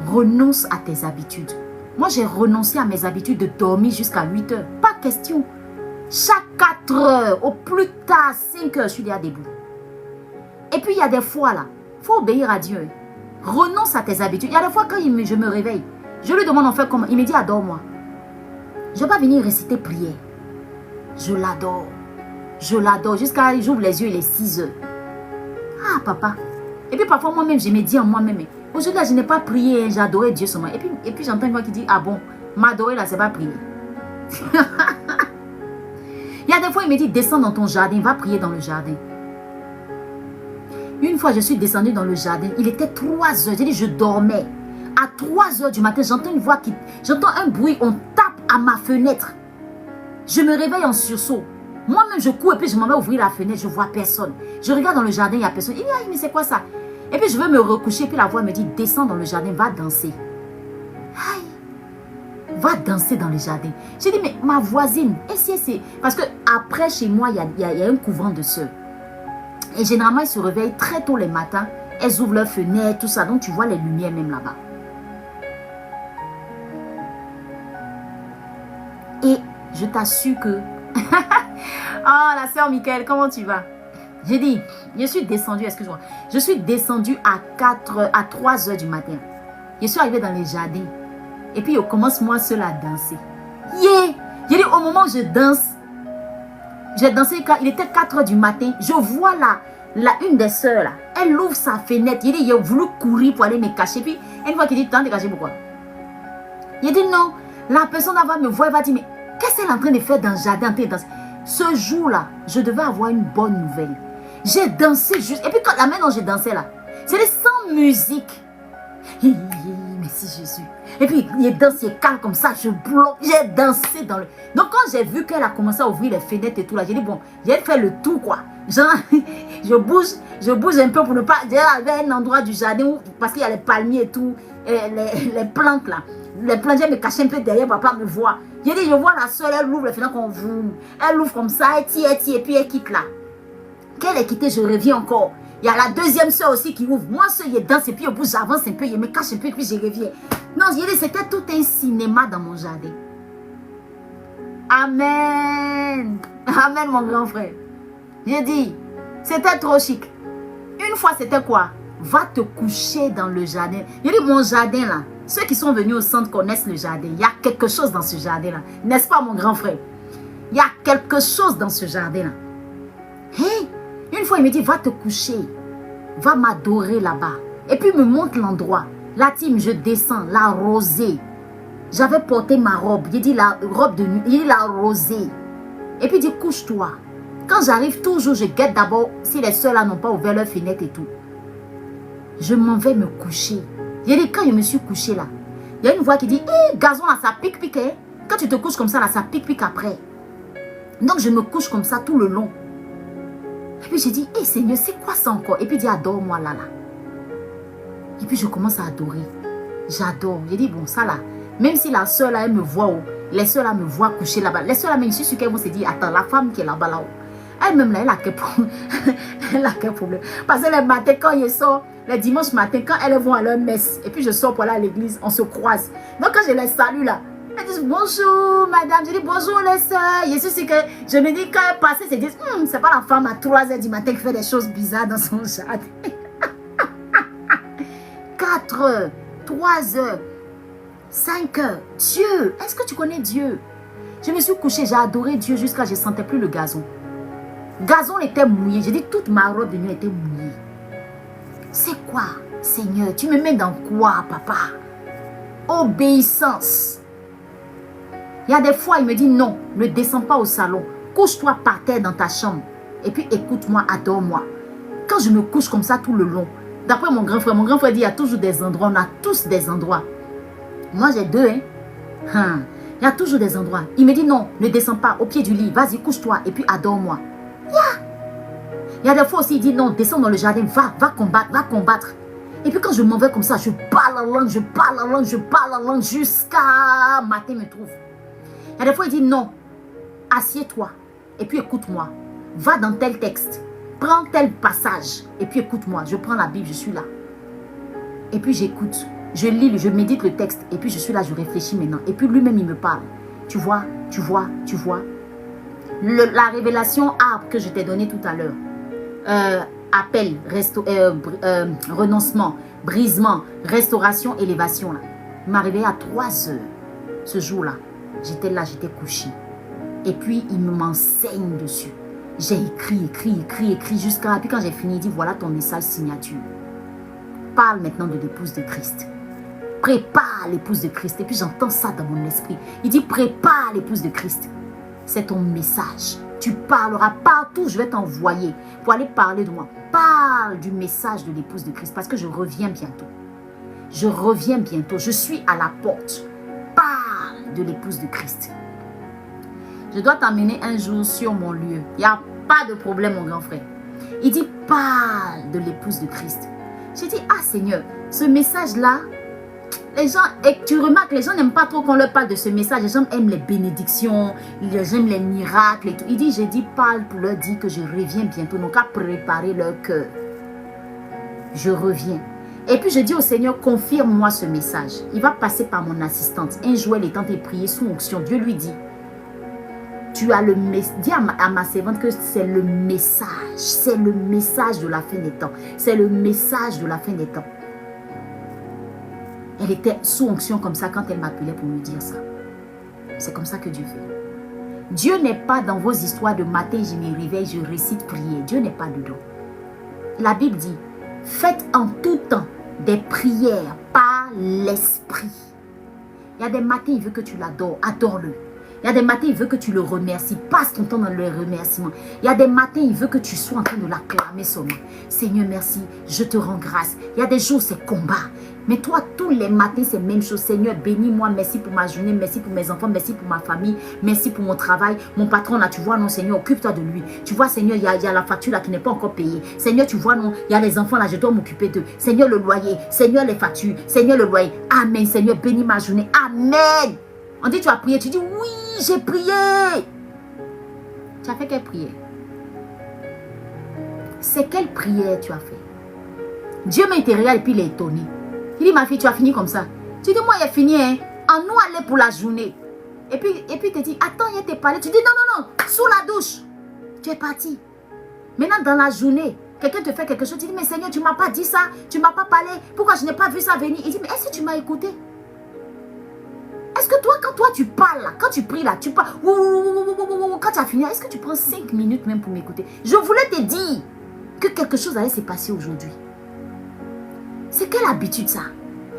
Speaker 1: Renonce à tes habitudes. Moi, j'ai renoncé à mes habitudes de dormir jusqu'à 8 heures. Pas question. Chaque 4 heures, au plus tard 5 heures, je suis déjà debout. Et puis, il y a des fois là, il faut obéir à Dieu. Renonce à tes habitudes. Il y a des fois, quand je me réveille, je lui demande en fait comment. Il me dit, adore-moi. Je ne vais pas venir réciter prière. Je l'adore. Je l'adore. Jusqu'à j'ouvre les yeux, il est 6 heures. Ah, papa. Et puis parfois, moi-même, je me dis en moi-même, aujourd'hui, je n'ai pas prié, hein, j'ai adoré Dieu seulement. Et puis j'entends une voix qui dit, ah bon, m'adorer là, c'est pas prier. Il y a des fois, il me dit, descends dans ton jardin, va prier dans le jardin. Une fois, je suis descendue dans le jardin, il était 3 heures, j'ai dit, je dormais. À 3 heures du matin, j'entends une voix j'entends un bruit, on tape à ma fenêtre. Je me réveille en sursaut. Moi-même, je cours et puis je m'en vais ouvrir la fenêtre, je ne vois personne. Je regarde dans le jardin, il n'y a personne. Il dit, ah, mais c'est quoi ça? Et puis je veux me recoucher, puis la voix me dit, descends dans le jardin, va danser. Aïe, va danser dans le jardin. J'ai dit, mais ma voisine, c'est... Parce que après, chez moi, il y a un couvent de sœurs. Et généralement, elles se réveillent très tôt les matins. Elles ouvrent leurs fenêtres, tout ça. Donc, tu vois les lumières même là-bas. Et je t'assure que... Oh, la sœur Michael, comment tu vas? J'ai dit, je suis descendue, excuse-moi. Je suis descendue à 3 heures du matin. Je suis arrivée dans les jardins. Et puis, je commence moi seule à danser. Yeah! J'ai dit, au moment où je danse, j'ai dansé quand il était 4 heures du matin. Je vois une des sœurs là. Elle ouvre sa fenêtre. Il dit, j'ai voulu courir pour aller me cacher. Puis, une fois qu'il dit, t'en dégager pourquoi? Il dit, non. La personne va me voir, elle va dire, mais qu'est-ce qu'elle est en train de faire dans le jardin? Ce jour-là, je devais avoir une bonne nouvelle. J'ai dansé juste. Et puis, quand la main dont j'ai dansé là, c'était sans musique. Merci Jésus. Et puis, il danse, il calme comme ça, je bloque. J'ai dansé dans le... Donc, quand j'ai vu qu'elle a commencé à ouvrir les fenêtres et tout là, j'ai dit, bon, j'ai fait le tour quoi. Genre, je bouge un peu pour ne pas... J'ai arrivé à un endroit du jardin où, parce qu'il y a les palmiers et tout, et les plantes là. Les plantes, je me cache un peu derrière, papa me voit. J'ai dit, je vois la soeur, elle ouvre les fenêtres qu'on vous. Elle ouvre comme ça, elle tire, et puis elle quitte là. Qu'elle est quittée, je reviens encore. Il y a la deuxième soeur aussi qui ouvre. Moi, seul, je danse et puis au bout, j'avance un peu, je me cache un peu et puis je reviens. Non, j'ai dit, c'était tout un cinéma dans mon jardin. Amen. Amen, mon grand frère. J'ai dit, c'était trop chic. Une fois, c'était quoi? Va te coucher dans le jardin. J'ai dit, mon jardin là, ceux qui sont venus au centre connaissent le jardin. Il y a quelque chose dans ce jardin là. N'est-ce pas, mon grand frère? Il y a quelque chose dans ce jardin là. Hey, une fois, il me dit, va te coucher. Va m'adorer là-bas. Et puis, il me montre l'endroit. La team, je descends, la rosée. J'avais porté ma robe. Il dit la robe de nuit. Il dit la rosée. Et puis il dit couche-toi. Quand j'arrive, toujours, je guette d'abord si les soeurs là n'ont pas ouvert leur fenêtre et tout. Je m'en vais me coucher. Il dit quand je me suis couché là, il y a une voix qui dit hé, gazon là, ça pique-pique. Hein? Quand tu te couches comme ça là, ça pique-pique après. Donc je me couche comme ça tout le long. Et puis j'ai dit, hé Seigneur, c'est quoi ça encore? Et puis il dit, adore-moi là. Et puis je commence à adorer. J'adore. J'ai dit, bon, ça là, même si la soeur là, elle me voit, les soeurs là me voient coucher là-bas. Les soeurs là, même je suis sûre qu'elles vont se dire, attends, la femme qui est là-bas là-haut. Elle-même là, elle a quel problème? Elle a quel problème? Parce que les matins, quand je sors, les dimanches matin, quand elles vont à leur messe, et puis je sors pour aller à l'église, on se croise. Donc quand je les salue là, elles disent bonjour madame, je dis bonjour les soeurs. Je suis sûre que je me dis quand elles passent, elles se disent, c'est pas la femme à 3 h du matin qui fait des choses bizarres dans son jardin. 4 h, 3 h, 5 h. Dieu, est-ce que tu connais Dieu? Je me suis couchée, j'ai adoré Dieu jusqu'à ce que je ne sentais plus le gazon. Gazon était mouillé. J'ai dit toute ma robe de nuit était mouillée. C'est quoi, Seigneur? Tu me mets dans quoi, papa? Obéissance. Il y a des fois, il me dit non, ne descends pas au salon. Couche-toi par terre dans ta chambre. Et puis écoute-moi, adore-moi. Quand je me couche comme ça tout le long, d'après mon grand frère dit il y a toujours des endroits, on a tous des endroits. Moi j'ai 2, hein. Il y a toujours des endroits. Il me dit non, ne descends pas au pied du lit. Vas-y, couche-toi et puis adore-moi. Il y a des fois aussi, il dit non, descends dans le jardin, va combattre. Et puis quand je m'en vais comme ça, je parle la langue, jusqu'à matin me trouve. Il y a des fois, il dit non, assieds-toi et puis écoute-moi. Va dans tel texte, prends tel passage et puis écoute-moi. Je prends la Bible, je suis là. Et puis j'écoute, je lis, je médite le texte et puis je suis là, je réfléchis maintenant. Et puis lui-même, il me parle. Tu vois. La révélation arbre que je t'ai donnée tout à l'heure. Appel, renoncement, brisement, restauration, élévation. Là. Il m'a réveillé à 3 h ce jour-là. J'étais là, j'étais couchée. Et puis, il m'enseigne dessus. J'ai écrit jusqu'à... Et puis quand j'ai fini, il dit, voilà ton message signature. Parle maintenant de l'épouse de Christ. Prépare l'épouse de Christ. Et puis j'entends ça dans mon esprit. Il dit, prépare l'épouse de Christ. C'est ton message. Tu parleras partout, je vais t'envoyer pour aller parler de moi. Parle du message de l'épouse de Christ parce que je reviens bientôt. Je suis à la porte. Parle de l'épouse de Christ. Je dois t'emmener un jour sur mon lieu. Il n'y a pas de problème, mon grand frère. Il dit, parle de l'épouse de Christ. J'ai dit, ah Seigneur, ce message-là, les gens, et tu remarques, les gens n'aiment pas trop qu'on leur parle de ce message. Les gens aiment les bénédictions, ils aiment les miracles et tout. Il dit, j'ai dit, parle pour leur dire que je reviens bientôt. Donc, à préparer leur cœur. Je reviens. Et puis, je dis au Seigneur, confirme-moi ce message. Il va passer par mon assistante. Un jour, elle est en train de prier sous onction. Dieu lui dit, tu as le message. Dis à ma servante que c'est le message. C'est le message de la fin des temps. C'est le message de la fin des temps. Elle était sous onction comme ça quand elle m'appelait pour me dire ça. C'est comme ça que Dieu fait. Dieu n'est pas dans vos histoires de matin, je me réveille, je récite prière. Dieu n'est pas dedans. La Bible dit, faites en tout temps des prières par l'esprit. Il y a des matins, il veut que tu l'adores, adore-le. Il y a des matins, il veut que tu le remercies. Passe ton temps dans le remerciement. Il y a des matins, il veut que tu sois en train de l'acclamer seulement. Seigneur, merci, je te rends grâce. Il y a des jours, c'est combat. Mais toi, tous les matins, c'est la même chose. Seigneur, bénis-moi. Merci pour ma journée. Merci pour mes enfants. Merci pour ma famille. Merci pour mon travail. Mon patron, là, tu vois, non, Seigneur, occupe-toi de lui. Tu vois, Seigneur, il y a la facture là qui n'est pas encore payée. Seigneur, tu vois, non, il y a les enfants là, je dois m'occuper d'eux. Seigneur, le loyer. Seigneur, les factures. Seigneur, le loyer. Amen. Seigneur, bénis ma journée. Amen. On dit, tu as prié. Tu dis, oui, j'ai prié. Tu as fait quelle prière? C'est quelle prière tu as fait? Dieu m'a été réel et puis il est étonné. Il dit, ma fille, tu as fini comme ça. Tu dis, moi, il est fini, hein. En nous aller pour la journée. Et puis il te dit, attends, il t'est parlé. Tu dis, non, sous la douche. Tu es parti. Maintenant, dans la journée, quelqu'un te fait quelque chose. Tu dis, mais Seigneur, tu ne m'as pas dit ça. Tu ne m'as pas parlé. Pourquoi je n'ai pas vu ça venir? Il dit, mais est-ce que tu m'as écouté? Est-ce que toi, quand toi, tu parles, là, quand tu pries, là, tu parles. Quand tu as fini, est-ce que tu prends 5 minutes même pour m'écouter? Je voulais te dire que quelque chose allait se passer aujourd'hui. C'est quelle habitude ça?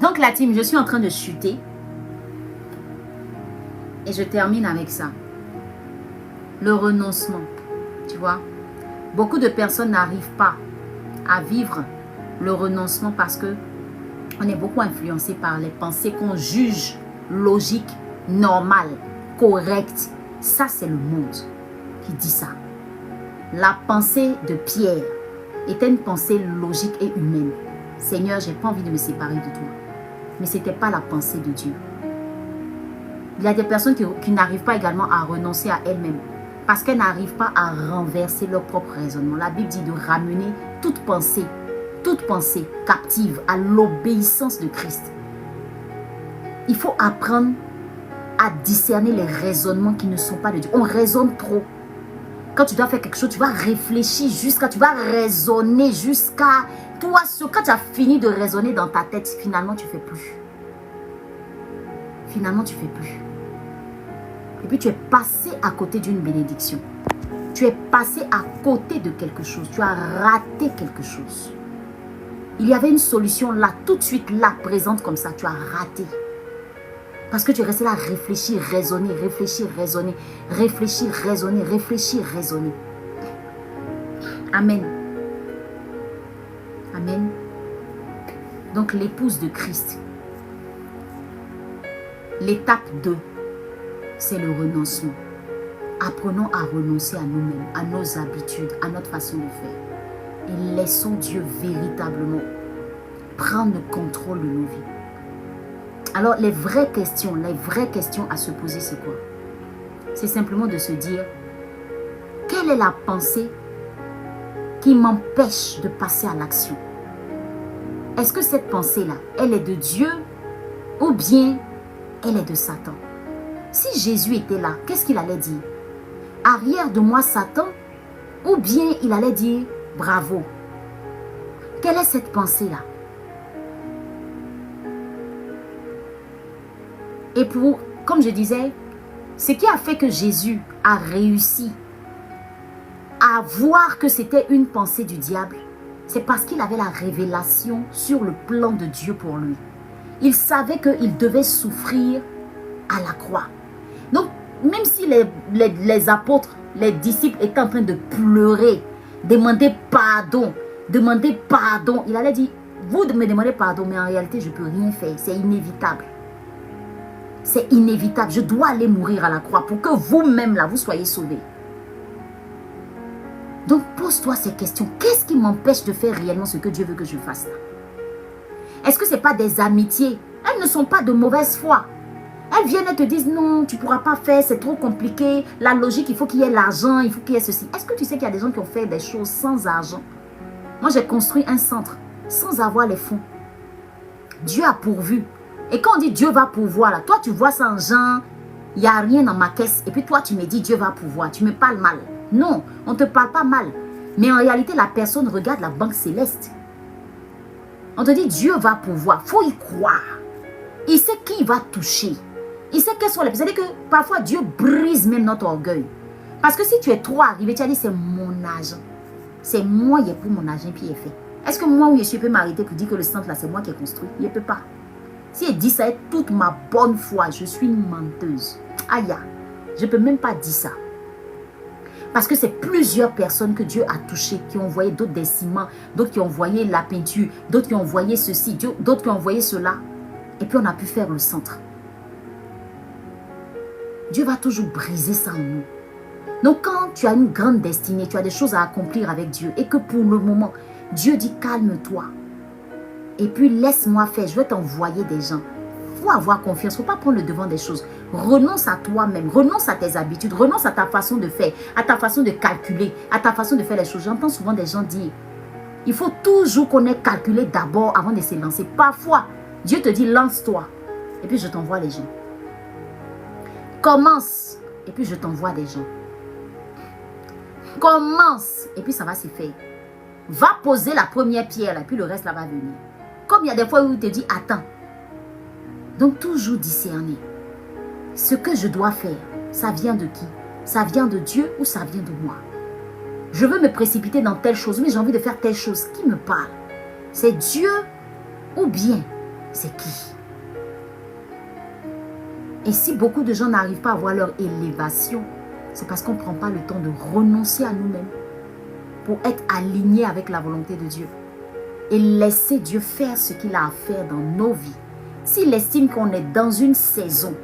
Speaker 1: Donc la team, je suis en train de chuter. Et je termine avec ça. Le renoncement. Tu vois, beaucoup de personnes n'arrivent pas à vivre le renoncement parce que on est beaucoup influencé par les pensées qu'on juge logiques, normales, correctes. Ça, c'est le monde qui dit ça. La pensée de Pierre était une pensée logique et humaine. Seigneur, j'ai pas envie de me séparer de toi. Mais ce n'était pas la pensée de Dieu. Il y a des personnes qui n'arrivent pas également à renoncer à elles-mêmes parce qu'elles n'arrivent pas à renverser leur propre raisonnement. La Bible dit de ramener toute pensée captive à l'obéissance de Christ. Il faut apprendre à discerner les raisonnements qui ne sont pas de Dieu. On raisonne trop. Quand tu dois faire quelque chose, tu vas réfléchir tu vas raisonner jusqu'à toi. Quand tu as fini de raisonner dans ta tête, finalement, tu ne fais plus. Finalement, tu ne fais plus. Et puis, tu es passé à côté d'une bénédiction. Tu es passé à côté de quelque chose. Tu as raté quelque chose. Il y avait une solution là, tout de suite là, présente comme ça. Tu as raté. Parce que tu es resté là, réfléchir, raisonner, réfléchir, raisonner, réfléchir, raisonner, réfléchir, raisonner. Amen. Amen. Donc, l'épouse de Christ. L'étape 2, c'est le renoncement. Apprenons à renoncer à nous-mêmes, à nos habitudes, à notre façon de faire. Et laissons Dieu véritablement prendre le contrôle de nos vies. Alors, les vraies questions à se poser, c'est quoi? C'est simplement de se dire, quelle est la pensée qui m'empêche de passer à l'action? Est-ce que cette pensée-là, elle est de Dieu ou bien elle est de Satan? Si Jésus était là, qu'est-ce qu'il allait dire? Arrière de moi, Satan, ou bien il allait dire bravo? Quelle est cette pensée-là? Et comme je disais, ce qui a fait que Jésus a réussi à voir que c'était une pensée du diable, c'est parce qu'il avait la révélation sur le plan de Dieu pour lui. Il savait qu'il devait souffrir à la croix. Donc, même si les apôtres, les disciples étaient en train de pleurer, demander pardon, il allait dire, vous me demandez pardon, mais en réalité, je ne peux rien faire. C'est inévitable. C'est inévitable. Je dois aller mourir à la croix pour que vous-même, là, vous soyez sauvés. Donc, pose-toi ces questions. Qu'est-ce qui m'empêche de faire réellement ce que Dieu veut que je fasse là? Est-ce que ce n'est pas des amitiés? Elles ne sont pas de mauvaise foi. Elles viennent et te disent, non, tu ne pourras pas faire, c'est trop compliqué. La logique, il faut qu'il y ait l'argent, il faut qu'il y ait ceci. Est-ce que tu sais qu'il y a des gens qui ont fait des choses sans argent? Moi, j'ai construit un centre sans avoir les fonds. Dieu a pourvu. Et quand on dit Dieu va pourvoir, là, toi, tu vois ça en genre, il n'y a rien dans ma caisse. Et puis toi, tu me dis Dieu va pourvoir. Tu me parles mal. Non, on ne te parle pas mal. Mais en réalité, la personne regarde la banque céleste. On te dit Dieu va pourvoir. Il faut y croire. Il sait qui va toucher. Il sait quelles sont les... C'est-à-dire que parfois, Dieu brise même notre orgueil. Parce que si tu es trop arrivé, tu as dit c'est mon argent. C'est moi qui ai pour mon argent puis il est fait. Est-ce que moi, je peux m'arrêter pour dire que le centre là, c'est moi qui ai construit? Il ne peut pas. Si elle dit ça avec toute ma bonne foi, je suis une menteuse. Aïe, je ne peux même pas dire ça. Parce que c'est plusieurs personnes que Dieu a touchées, qui ont envoyé d'autres des ciments, d'autres qui ont envoyé la peinture, d'autres qui ont envoyé ceci, d'autres qui ont envoyé cela. Et puis on a pu faire le centre. Dieu va toujours briser ça en nous. Donc quand tu as une grande destinée, tu as des choses à accomplir avec Dieu et que pour le moment, Dieu dit calme-toi. Et puis laisse-moi faire, je vais t'envoyer des gens. Il faut avoir confiance, il ne faut pas prendre le devant des choses. Renonce à toi-même, renonce à tes habitudes, renonce à ta façon de faire, à ta façon de calculer, à ta façon de faire les choses. J'entends souvent des gens dire, il faut toujours qu'on ait calculé d'abord avant de se lancer. Parfois, Dieu te dit lance-toi et puis je t'envoie les gens. Commence et puis je t'envoie des gens. Commence et puis ça va se faire. Va poser la première pierre et puis le reste là va venir. Comme il y a des fois où il te dit attends. Donc toujours discerner. Ce que je dois faire, ça vient de qui? Ça vient de Dieu ou ça vient de moi? Je veux me précipiter dans telle chose, mais j'ai envie de faire telle chose. Qui me parle? C'est Dieu ou bien c'est qui? Et si beaucoup de gens n'arrivent pas à voir leur élévation, c'est parce qu'on ne prend pas le temps de renoncer à nous-mêmes pour être alignés avec la volonté de Dieu et laisser Dieu faire ce qu'il a à faire dans nos vies. S'il estime qu'on est dans une saison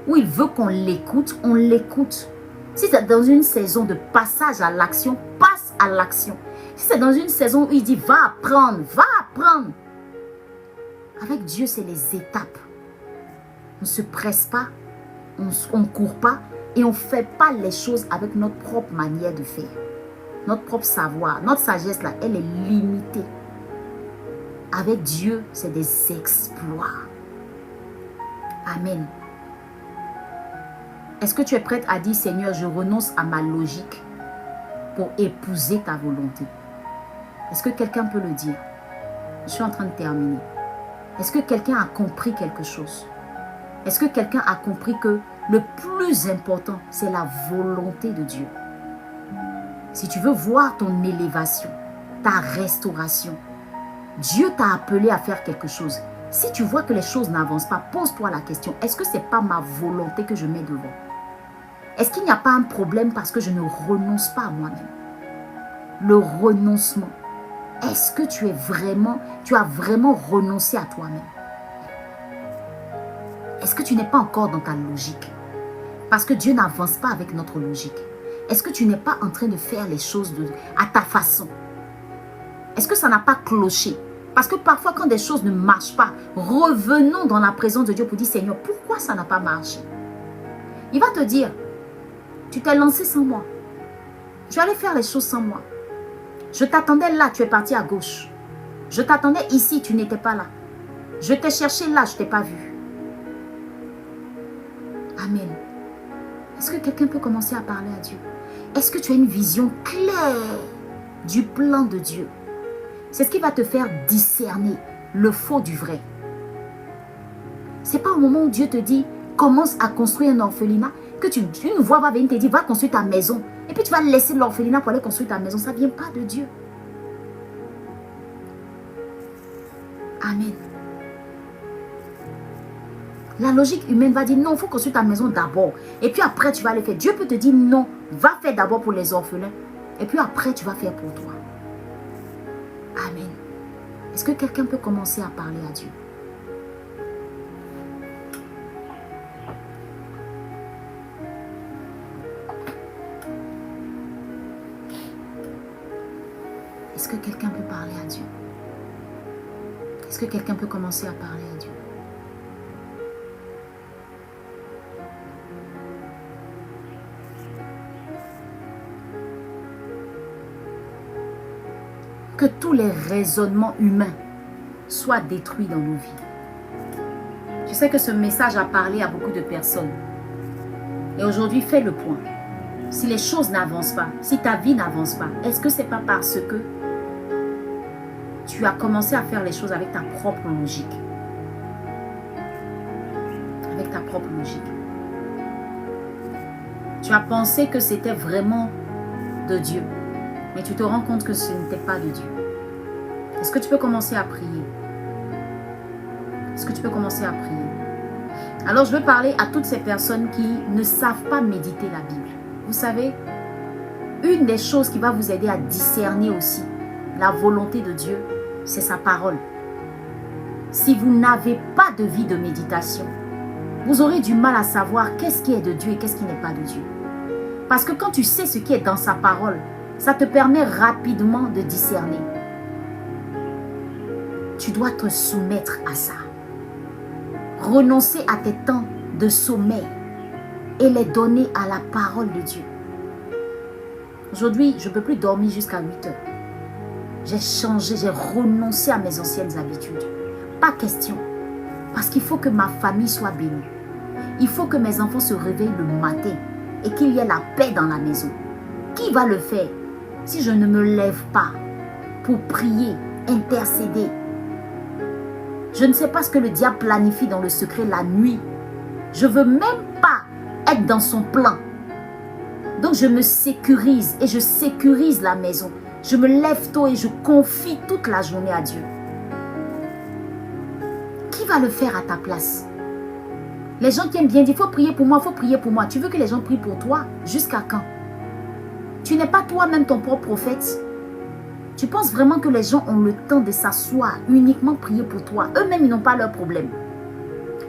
Speaker 1: où il veut qu'on l'écoute, on l'écoute. Si c'est dans une saison de passage à l'action, passe à l'action. Si c'est dans une saison où il dit va apprendre, va apprendre. Avec Dieu, c'est les étapes. On ne se presse pas, on ne court pas et on ne fait pas les choses avec notre propre manière de faire. Notre propre savoir, notre sagesse là, elle est limitée. Avec Dieu, c'est des exploits. Amen. Est-ce que tu es prête à dire, Seigneur, je renonce à ma logique pour épouser ta volonté? Est-ce que quelqu'un peut le dire? Je suis en train de terminer. Est-ce que quelqu'un a compris quelque chose? Est-ce que quelqu'un a compris que le plus important, c'est la volonté de Dieu? Si tu veux voir ton élévation, ta restauration, Dieu t'a appelé à faire quelque chose. Si tu vois que les choses n'avancent pas, pose-toi la question, est-ce que ce n'est pas ma volonté que je mets devant? Est-ce qu'il n'y a pas un problème parce que je ne renonce pas à moi-même? Le renoncement. Est-ce que tu as vraiment renoncé à toi-même? Est-ce que tu n'es pas encore dans ta logique? Parce que Dieu n'avance pas avec notre logique. Est-ce que tu n'es pas en train de faire les choses à ta façon? Est-ce que ça n'a pas cloché? Parce que parfois, quand des choses ne marchent pas, revenons dans la présence de Dieu pour dire, Seigneur, pourquoi ça n'a pas marché? Il va te dire, tu t'es lancé sans moi. Tu allais faire les choses sans moi. Je t'attendais là, tu es parti à gauche. Je t'attendais ici, tu n'étais pas là. Je t'ai cherché là, je ne t'ai pas vu. Amen. Est-ce que quelqu'un peut commencer à parler à Dieu? Est-ce que tu as une vision claire du plan de Dieu? C'est ce qui va te faire discerner le faux du vrai. Ce n'est pas au moment où Dieu te dit, commence à construire un orphelinat, que une voix va venir te dire, va construire ta maison. Et puis tu vas laisser l'orphelinat pour aller construire ta maison. Ça ne vient pas de Dieu. Amen. La logique humaine va dire, non, il faut construire ta maison d'abord. Et puis après, tu vas le faire. Dieu peut te dire, non, va faire d'abord pour les orphelins. Et puis après, tu vas faire pour toi. Amen. Est-ce que quelqu'un peut commencer à parler à Dieu? Est-ce que quelqu'un peut parler à Dieu? Est-ce que quelqu'un peut commencer à parler à Dieu? Que tous les raisonnements humains soient détruits dans nos vies. Je sais que ce message a parlé à beaucoup de personnes. Et aujourd'hui, fais le point. Si les choses n'avancent pas, si ta vie n'avance pas, est-ce que ce n'est pas parce que tu as commencé à faire les choses avec ta propre logique? Avec ta propre logique. Tu as pensé que c'était vraiment de Dieu. Mais tu te rends compte que ce n'était pas de Dieu. Est-ce que tu peux commencer à prier? Est-ce que tu peux commencer à prier? Alors je veux parler à toutes ces personnes qui ne savent pas méditer la Bible. Vous savez, une des choses qui va vous aider à discerner aussi la volonté de Dieu, c'est sa parole. Si vous n'avez pas de vie de méditation, vous aurez du mal à savoir qu'est-ce qui est de Dieu et qu'est-ce qui n'est pas de Dieu. Parce que quand tu sais ce qui est dans sa parole, ça te permet rapidement de discerner. Tu dois te soumettre à ça. Renoncer à tes temps de sommeil et les donner à la parole de Dieu. Aujourd'hui, je ne peux plus dormir jusqu'à 8 heures. J'ai changé, j'ai renoncé à mes anciennes habitudes. Pas question. Parce qu'il faut que ma famille soit bénie. Il faut que mes enfants se réveillent le matin et qu'il y ait la paix dans la maison. Qui va le faire si je ne me lève pas pour prier, intercéder? Je ne sais pas ce que le diable planifie dans le secret la nuit. Je ne veux même pas être dans son plan. Donc je me sécurise et je sécurise la maison. Je me lève tôt et je confie toute la journée à Dieu. Qui va le faire à ta place? Les gens qui aiment bien dire, il faut prier pour moi, il faut prier pour moi. Tu veux que les gens prient pour toi? Jusqu'à quand? Tu n'es pas toi-même ton propre prophète. Tu penses vraiment que les gens ont le temps de s'asseoir, uniquement prier pour toi? Eux-mêmes, ils n'ont pas leurs problèmes.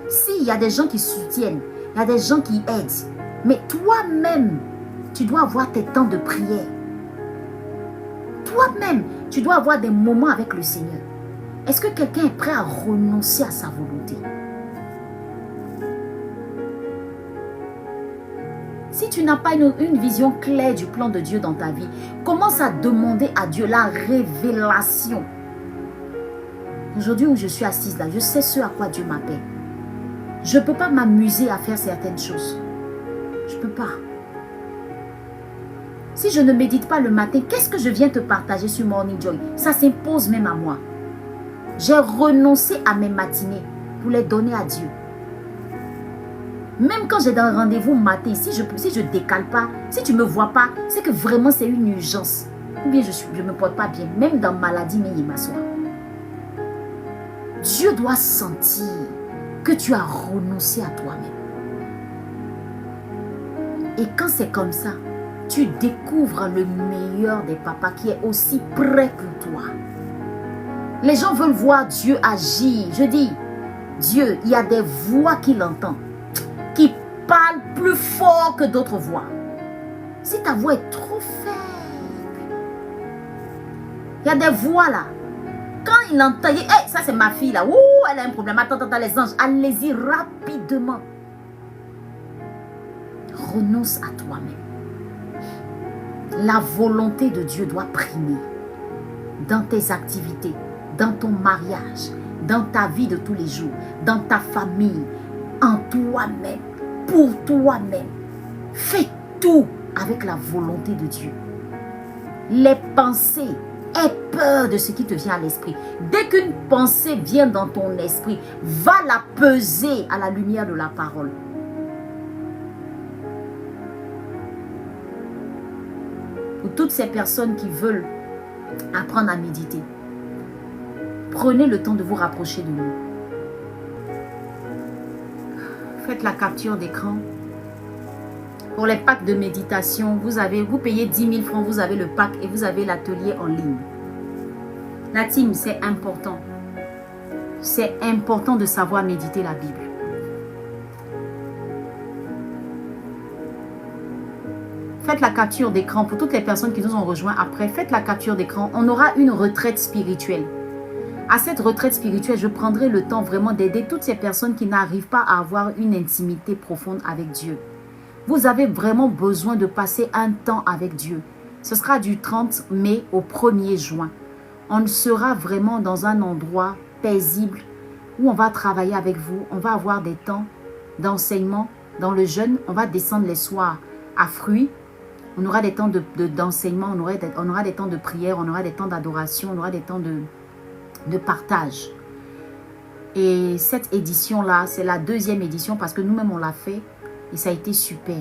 Speaker 1: S'il y a des gens qui soutiennent, il y a des gens qui aident, mais toi-même, tu dois avoir tes temps de prière. Toi-même, tu dois avoir des moments avec le Seigneur. Est-ce que quelqu'un est prêt à renoncer à sa volonté? Si tu n'as pas une vision claire du plan de Dieu dans ta vie, commence à demander à Dieu la révélation. Aujourd'hui où je suis assise là, je sais ce à quoi Dieu m'appelle. Je ne peux pas m'amuser à faire certaines choses. Je ne peux pas. Si je ne médite pas le matin, qu'est-ce que je viens te partager sur Morning Joy? Ça s'impose même à moi. J'ai renoncé à mes matinées pour les donner à Dieu. Même quand j'ai un rendez-vous matin, si je ne décale pas, si tu ne me vois pas, c'est que vraiment c'est une urgence. Ou bien je ne me porte pas bien. Même dans maladie, mais il m'assoit. Dieu doit sentir que tu as renoncé à toi-même. Et quand c'est comme ça, tu découvres le meilleur des papas qui est aussi prêt pour toi. Les gens veulent voir Dieu agir. Je dis, Dieu, il y a des voix qu'il entend, qui parlent plus fort que d'autres voix. Si ta voix est trop faible, il y a des voix là. Quand il entend, hey, ça c'est ma fille là, ouh, elle a un problème, attends, les anges, allez-y rapidement. Renonce à toi-même. La volonté de Dieu doit primer dans tes activités, dans ton mariage, dans ta vie de tous les jours, dans ta famille, en toi-même, pour toi-même. Fais tout avec la volonté de Dieu. Les pensées, aie peur de ce qui te vient à l'esprit. Dès qu'une pensée vient dans ton esprit, va la peser à la lumière de la parole. Pour toutes ces personnes qui veulent apprendre à méditer, prenez le temps de vous rapprocher de nous. Faites la capture d'écran. Pour les packs de méditation, vous payez 10 000 francs, vous avez le pack et vous avez l'atelier en ligne. La team, c'est important. C'est important de savoir méditer la Bible. Faites la capture d'écran pour toutes les personnes qui nous ont rejoints après. Faites la capture d'écran. On aura une retraite spirituelle. À cette retraite spirituelle, je prendrai le temps vraiment d'aider toutes ces personnes qui n'arrivent pas à avoir une intimité profonde avec Dieu. Vous avez vraiment besoin de passer un temps avec Dieu. Ce sera du 30 mai au 1er juin. On sera vraiment dans un endroit paisible où on va travailler avec vous. On va avoir des temps d'enseignement dans le jeûne. On va descendre les soirs à Fruits. On aura des temps d'enseignement, on aura des temps de prière, on aura des temps d'adoration, on aura des temps de partage. Et cette édition-là, c'est la 2e édition parce que nous-mêmes, on l'a fait et ça a été super.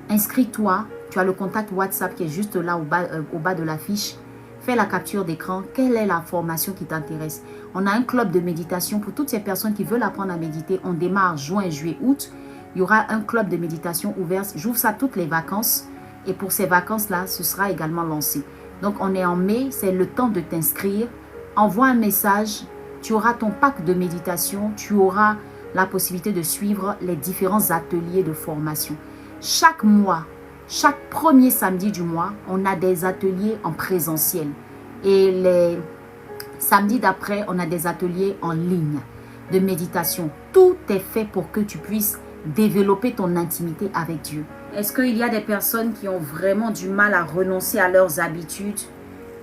Speaker 1: Inscris-toi, tu as le contact WhatsApp qui est juste là au bas de l'affiche. Fais la capture d'écran. Quelle est la formation qui t'intéresse? On a un club de méditation pour toutes ces personnes qui veulent apprendre à méditer. On démarre juin, juillet, août. Il y aura un club de méditation ouvert. J'ouvre ça toutes les vacances. Et pour ces vacances-là, ce sera également lancé. Donc, on est en mai, c'est le temps de t'inscrire. Envoie un message, tu auras ton pack de méditation, tu auras la possibilité de suivre les différents ateliers de formation. Chaque mois, chaque premier samedi du mois, on a des ateliers en présentiel. Et les samedis d'après, on a des ateliers en ligne de méditation. Tout est fait pour que tu puisses développer ton intimité avec Dieu. Est-ce qu'il y a des personnes qui ont vraiment du mal à renoncer à leurs habitudes?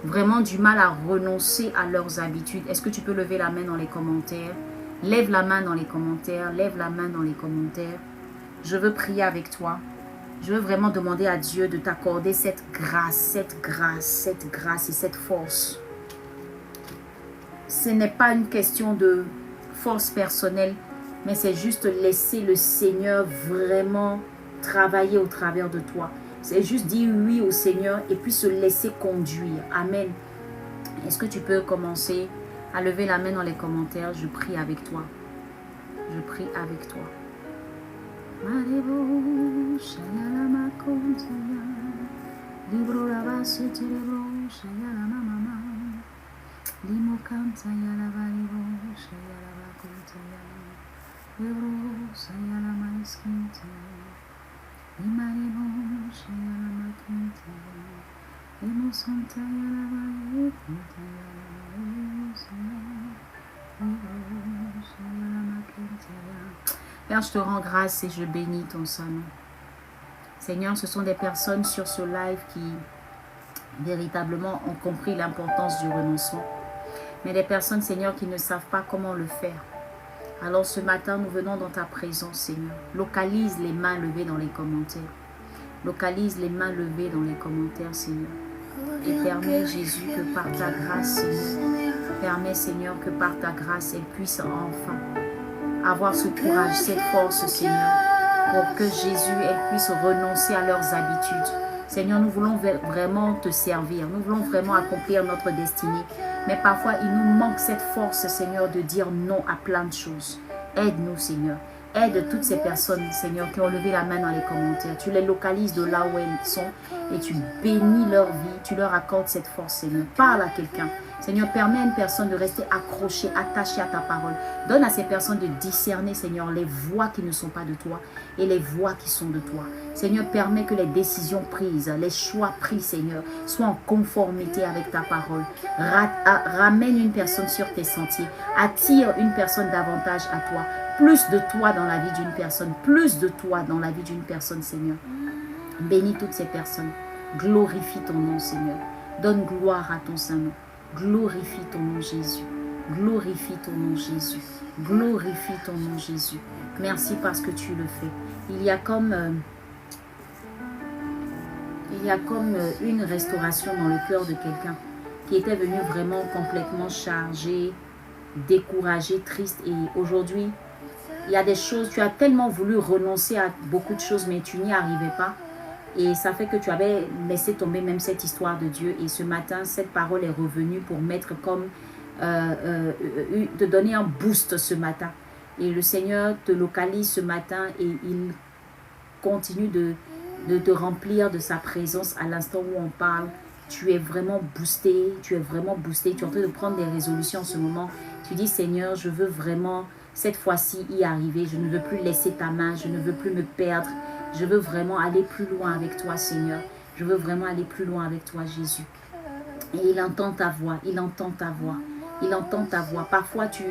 Speaker 1: Vraiment du mal à renoncer à leurs habitudes? Est-ce que tu peux lever la main dans les commentaires? Lève la main dans les commentaires. Lève la main dans les commentaires. Je veux prier avec toi. Je veux vraiment demander à Dieu de t'accorder cette grâce et cette force. Ce n'est pas une question de force personnelle, mais c'est juste laisser le Seigneur vraiment travailler au travers de toi. C'est juste dire oui au Seigneur et puis se laisser conduire. Amen. Est-ce que tu peux commencer à lever la main dans les commentaires? Je prie avec toi. Je prie avec toi. Père, je te rends grâce et je bénis ton Saint-Nom. Seigneur, ce sont des personnes sur ce live qui véritablement ont compris l'importance du renoncement. Mais des personnes, Seigneur, qui ne savent pas comment le faire. Alors ce matin, nous venons dans ta présence, Seigneur. Localise les mains levées dans les commentaires. Localise les mains levées dans les commentaires, Seigneur. Et permets, Jésus, que par ta grâce, Seigneur, permets, Seigneur, que par ta grâce, elle puisse enfin avoir ce courage, cette force, Seigneur, pour que Jésus, elle puisse renoncer à leurs habitudes. Seigneur, nous voulons vraiment te servir. Nous voulons vraiment accomplir notre destinée. Mais parfois, il nous manque cette force, Seigneur, de dire non à plein de choses. Aide-nous, Seigneur. Aide toutes ces personnes, Seigneur, qui ont levé la main dans les commentaires. Tu les localises de là où elles sont et tu bénis leur vie. Tu leur accordes cette force, Seigneur. Parle à quelqu'un. Seigneur, permets à une personne de rester accrochée, attachée à ta parole. Donne à ces personnes de discerner, Seigneur, les voix qui ne sont pas de toi et les voix qui sont de toi. Seigneur, permets que les décisions prises, les choix pris, Seigneur, soient en conformité avec ta parole. Ramène une personne sur tes sentiers. Attire une personne davantage à toi. Plus de toi dans la vie d'une personne. Plus de toi dans la vie d'une personne, Seigneur. Bénis toutes ces personnes. Glorifie ton nom, Seigneur. Donne gloire à ton Saint-Nom. Glorifie ton nom, Jésus. Glorifie ton nom, Jésus. Glorifie ton nom, Jésus. Merci parce que tu le fais. Il y a comme une restauration dans le cœur de quelqu'un qui était venu vraiment complètement chargé, découragé, triste. Et aujourd'hui, il y a des choses, tu as tellement voulu renoncer à beaucoup de choses, mais tu n'y arrivais pas. Et ça fait que tu avais laissé tomber même cette histoire de Dieu. Et ce matin, cette parole est revenue pour mettre comme, te donner un boost ce matin. Et le Seigneur te localise ce matin et il continue de te remplir de sa présence à l'instant où on parle. Tu es vraiment boosté, tu es vraiment boosté. Tu es en train de prendre des résolutions en ce moment. Tu dis, Seigneur, je veux vraiment cette fois-ci y arriver. Je ne veux plus laisser ta main, je ne veux plus me perdre. Je veux vraiment aller plus loin avec toi, Seigneur. Je veux vraiment aller plus loin avec toi, Jésus. Et il entend ta voix, il entend ta voix, il entend ta voix. Parfois, tu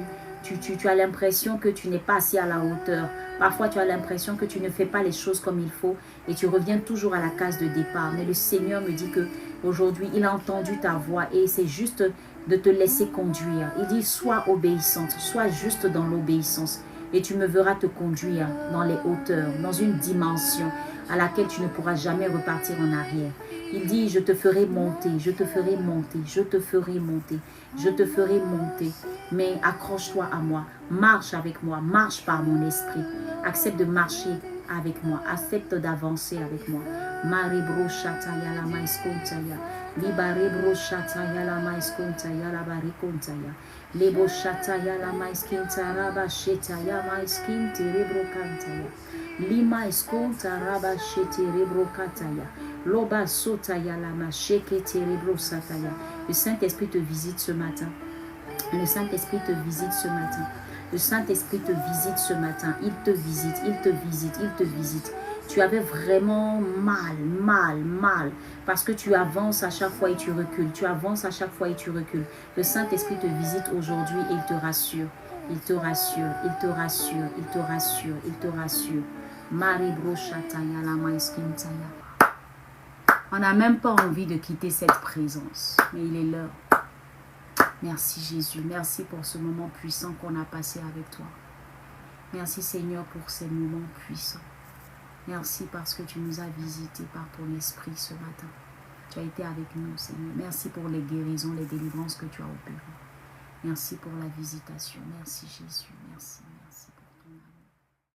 Speaker 1: as l'impression que tu n'es pas assez à la hauteur. Parfois, tu as l'impression que tu ne fais pas les choses comme il faut et tu reviens toujours à la case de départ. Mais le Seigneur me dit qu'aujourd'hui, il a entendu ta voix et c'est juste de te laisser conduire. Il dit, sois obéissante, sois juste dans l'obéissance. Et tu me verras te conduire dans les hauteurs, dans une dimension à laquelle tu ne pourras jamais repartir en arrière. Il dit, je te ferai monter, je te ferai monter, je te ferai monter, je te ferai monter. Mais accroche-toi à moi, marche avec moi, marche par mon esprit. Accepte de marcher avec moi, accepte d'avancer avec moi. Maribro shataya la maïskontaya, libarebro shataya la maïskontaya la barikontaya. Lebo shataya la maiskinta raba shetaya maiskinti rebro kantaya. Lima iskonta raba sheti rebro kataya. Loba sotaya la mashekete rebro sataya. Le Saint-Esprit te visite ce matin. Le Saint-Esprit te visite ce matin. Le Saint-Esprit te visite ce matin. Il te visite, il te visite, il te visite. Tu avais vraiment mal, parce que tu avances à chaque fois et tu recules. Tu avances à chaque fois et tu recules. Le Saint-Esprit te visite aujourd'hui et il te rassure. Il te rassure, il te rassure, il te rassure, il te rassure. Maribro shataya la maïskintaya. On n'a même pas envie de quitter cette présence, mais il est l'heure. Merci Jésus, merci pour ce moment puissant qu'on a passé avec toi. Merci Seigneur pour ces moments puissants. Merci parce que tu nous as visités par ton esprit ce matin. Tu as été avec nous, Seigneur. Merci pour les guérisons, les délivrances que tu as opérées. Merci pour la visitation. Merci, Jésus.